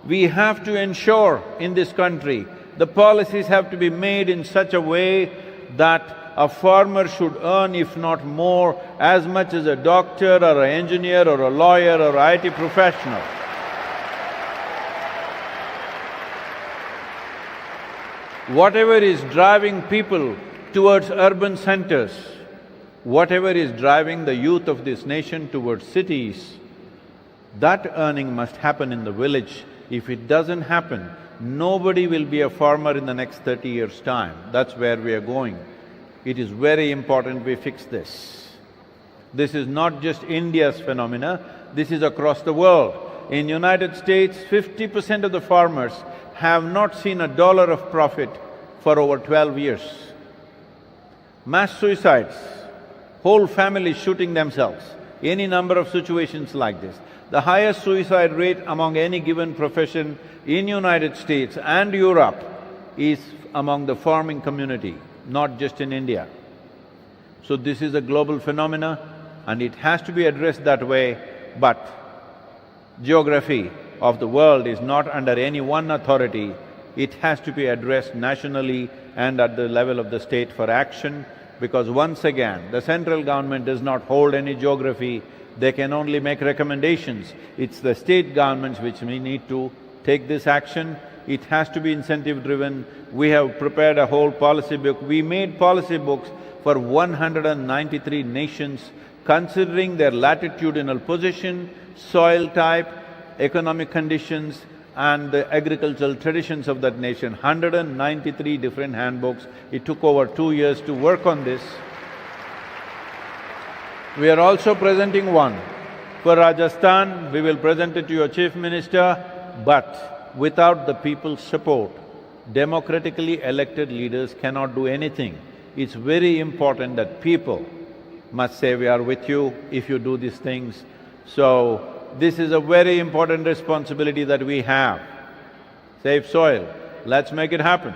We have to ensure in this country, the policies have to be made in such a way that a farmer should earn, if not more, as much as a doctor or an engineer or a lawyer or an IT professional. Whatever is driving people towards urban centers, whatever is driving the youth of this nation towards cities, that earning must happen in the village. If it doesn't happen, nobody will be a farmer in the next 30 years' time. That's where we are going. It is very important we fix this. This is not just India's phenomena, this is across the world. In United States, 50% of the farmers have not seen $1 of profit for over 12 years. Mass suicides, whole families shooting themselves, any number of situations like this. The highest suicide rate among any given profession in United States and Europe is among the farming community, not just in India. So this is a global phenomena and it has to be addressed that way, but geography of the world is not under any one authority. It has to be addressed nationally and at the level of the state for action, because once again, the central government does not hold any geography, they can only make recommendations. It's the state governments which we need to take this action. it has to be incentive-driven. We have prepared a whole policy book. We made policy books for 193 nations, considering their latitudinal position, soil type, economic conditions, and the agricultural traditions of that nation. 193 different handbooks. It took over 2 years to work on this. We are also presenting one for Rajasthan. We will present it to your Chief Minister, but without the people's support, democratically elected leaders cannot do anything. It's very important that people must say, we are with you if you do these things. So, this is a very important responsibility that we have. Save soil, let's make it happen.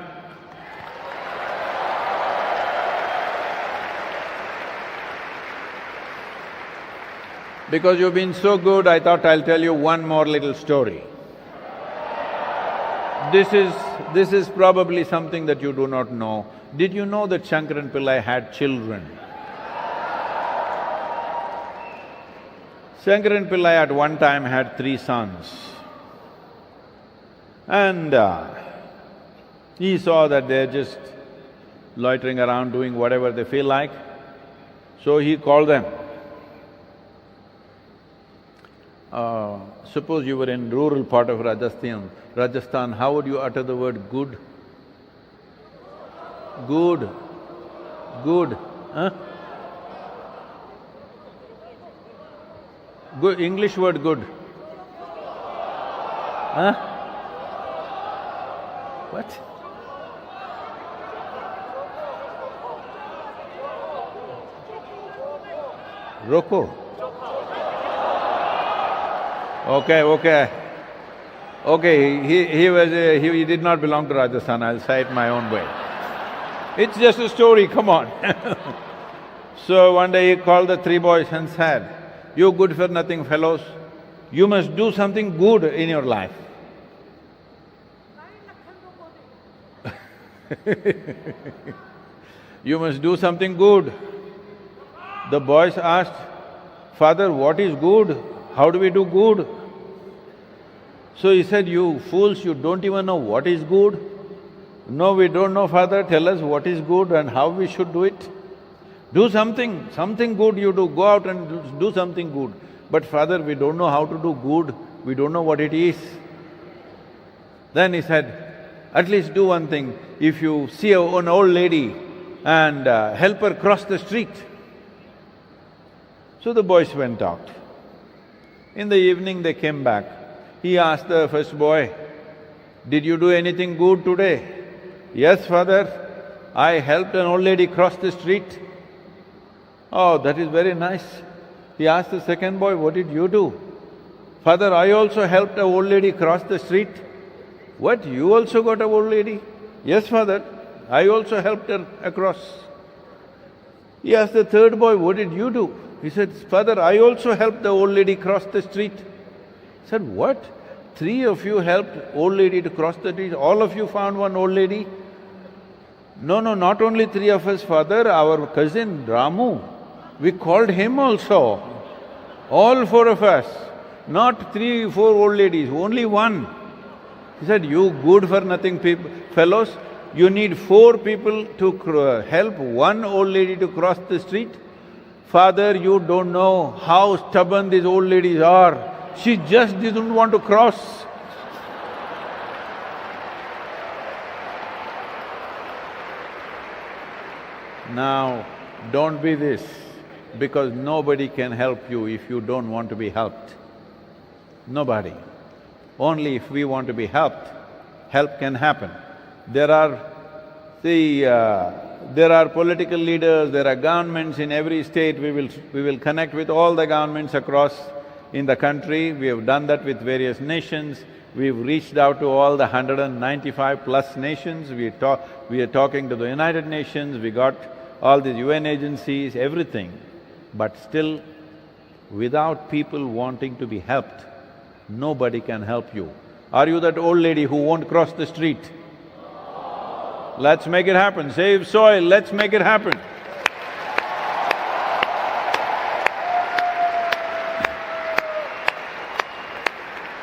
Because you've been so good, I thought I'll tell you one more little story. This is probably something that you do not know. Did you know that Shankaran Pillai had children? Shankaran Pillai at one time had 3 sons. And he saw that they're just loitering around doing whatever they feel like, so he called them. Suppose you were in rural part of Rajasthan, how would you utter the word good? Good. Good, huh? Good, English word good. Huh? What? Roko. Okay. He did not belong to Rajasthan, I'll say it my own way. It's just a story, come on. So one day he called the 3 boys and said, "You good-for-nothing fellows, you must do something good in your life." You must do something good. The boys asked, "Father, what is good? How do we do good?" So he said, "You fools, you don't even know what is good?" "No, we don't know, Father, tell us what is good and how we should do it." "Do something good you do, go out and do something good." "But Father, we don't know how to do good, we don't know what it is." Then he said, "At least do one thing, if you see an old lady and help her cross the street." So the boys went out. In the evening they came back. He asked the first boy, "Did you do anything good today?" "Yes, Father, I helped an old lady cross the street." "Oh, that is very nice." He asked the second boy, "What did you do?" "Father, I also helped an old lady cross the street." "What, you also got an old lady?" "Yes, Father, I also helped her across." He asked the third boy, "What did you do?" He said, "Father, I also helped the old lady cross the street." He said, "What? 3 of you helped old lady to cross the street, all of you found one old lady?" "No, not only 3 of us, Father, our cousin Ramu, we called him also. All 4 of us, not 3, 4 old ladies, only one." He said, "You good-for-nothing fellows, you need 4 people to help one old lady to cross the street? Father, you don't know how stubborn these old ladies are. She just didn't want to cross." Now, don't be this, because nobody can help you if you don't want to be helped. Nobody. Only if we want to be helped, help can happen. There are political leaders, there are governments in every state. We will connect with all the governments across in the country. We have done that with various nations. We've reached out to all the 195 plus nations. We are talking to the United Nations, we got all these UN agencies, everything. But still, without people wanting to be helped, nobody can help you. Are you that old lady who won't cross the street? Let's make it happen. Save soil, let's make it happen.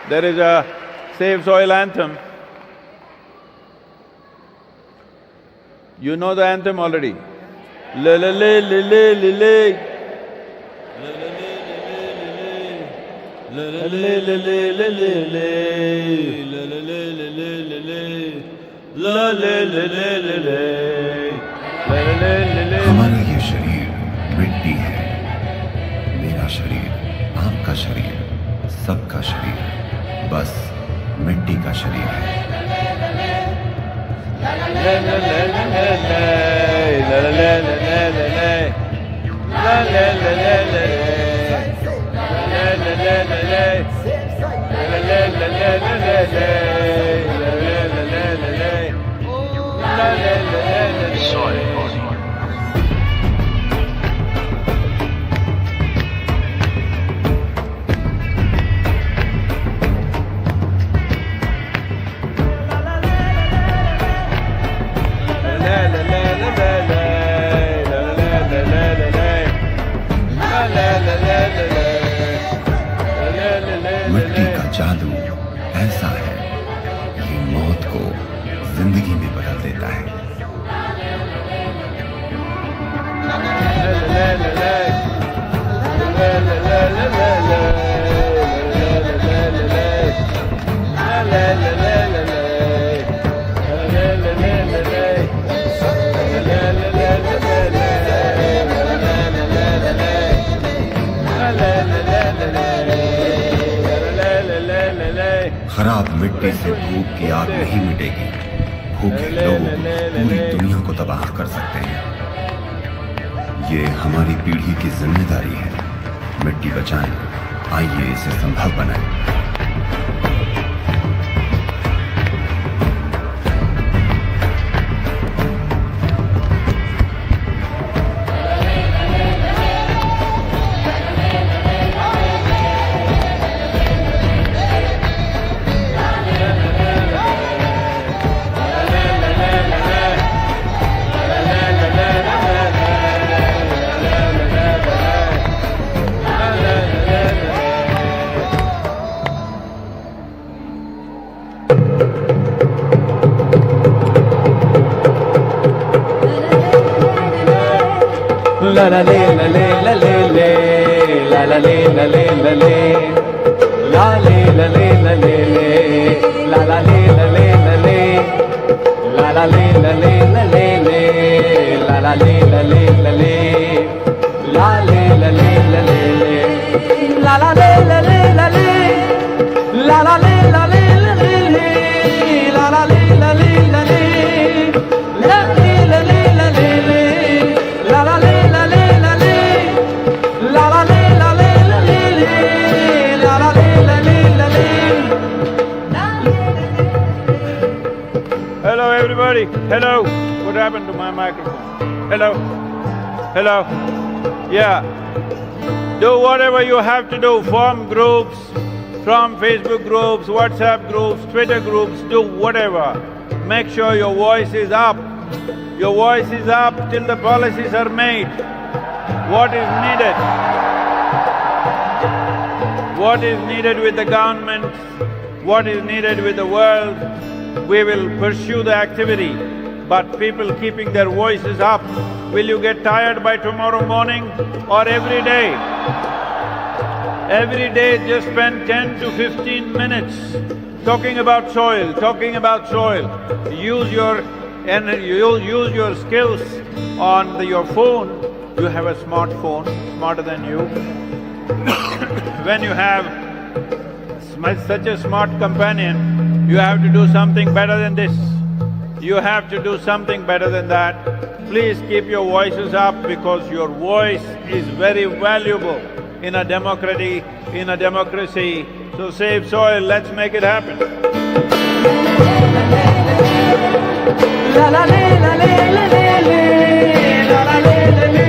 There is a Save Soil anthem. You know the anthem already. La la la la la la la. La la la la la la la la. La la la la la la la. La la la la la la. La la la la la. हमारा ये शरीर मिट्टी है, मेरा शरीर, आपका शरीर, सबका शरीर, बस मिट्टी का शरीर है। मिट्टी का जादू ऐसा है, ये मौत को जिंदगी में बदल देता है। खराब मिट्टी से भूख की आग नहीं मिटेगी। भूखे लोग पूरी दुनिया को तबाह कर सकते हैं। ये हमारी पीढ़ी की जिम्मेदारी है। मिट्टी बचाएं, आइए इसे संभव बनाएं। La la le la le la le le la la le la le la le la le la le la le le la la le la le la le la la le la le la le le la la le la le la le la le la le la le le la la le la le la le la la le la le la le le la la le la le la le la le la le la le le la la le Hello everybody, hello. What happened to my microphone? Hello, hello. Yeah. Do whatever you have to do, form groups, from Facebook groups, WhatsApp groups, Twitter groups, do whatever. Make sure your voice is up. Your voice is up till the policies are made. What is needed? What is needed with the government? What is needed with the world? We will pursue the activity, but people keeping their voices up. Will you get tired by tomorrow morning or every day? Every day just spend 10 to 15 minutes talking about soil, talking about soil. Use your skills on your phone. You have a smartphone, smarter than you. When you have such a smart companion, you have to do something better than this. You have to do something better than that. Please keep your voices up because your voice is very valuable in a democracy. So save soil, let's make it happen. La la la la la la la la la la la la la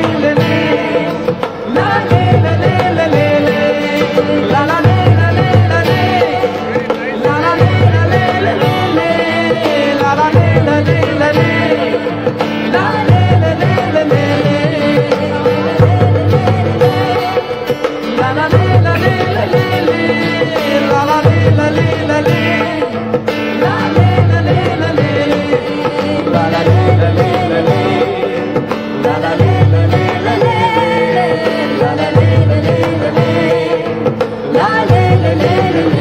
la la la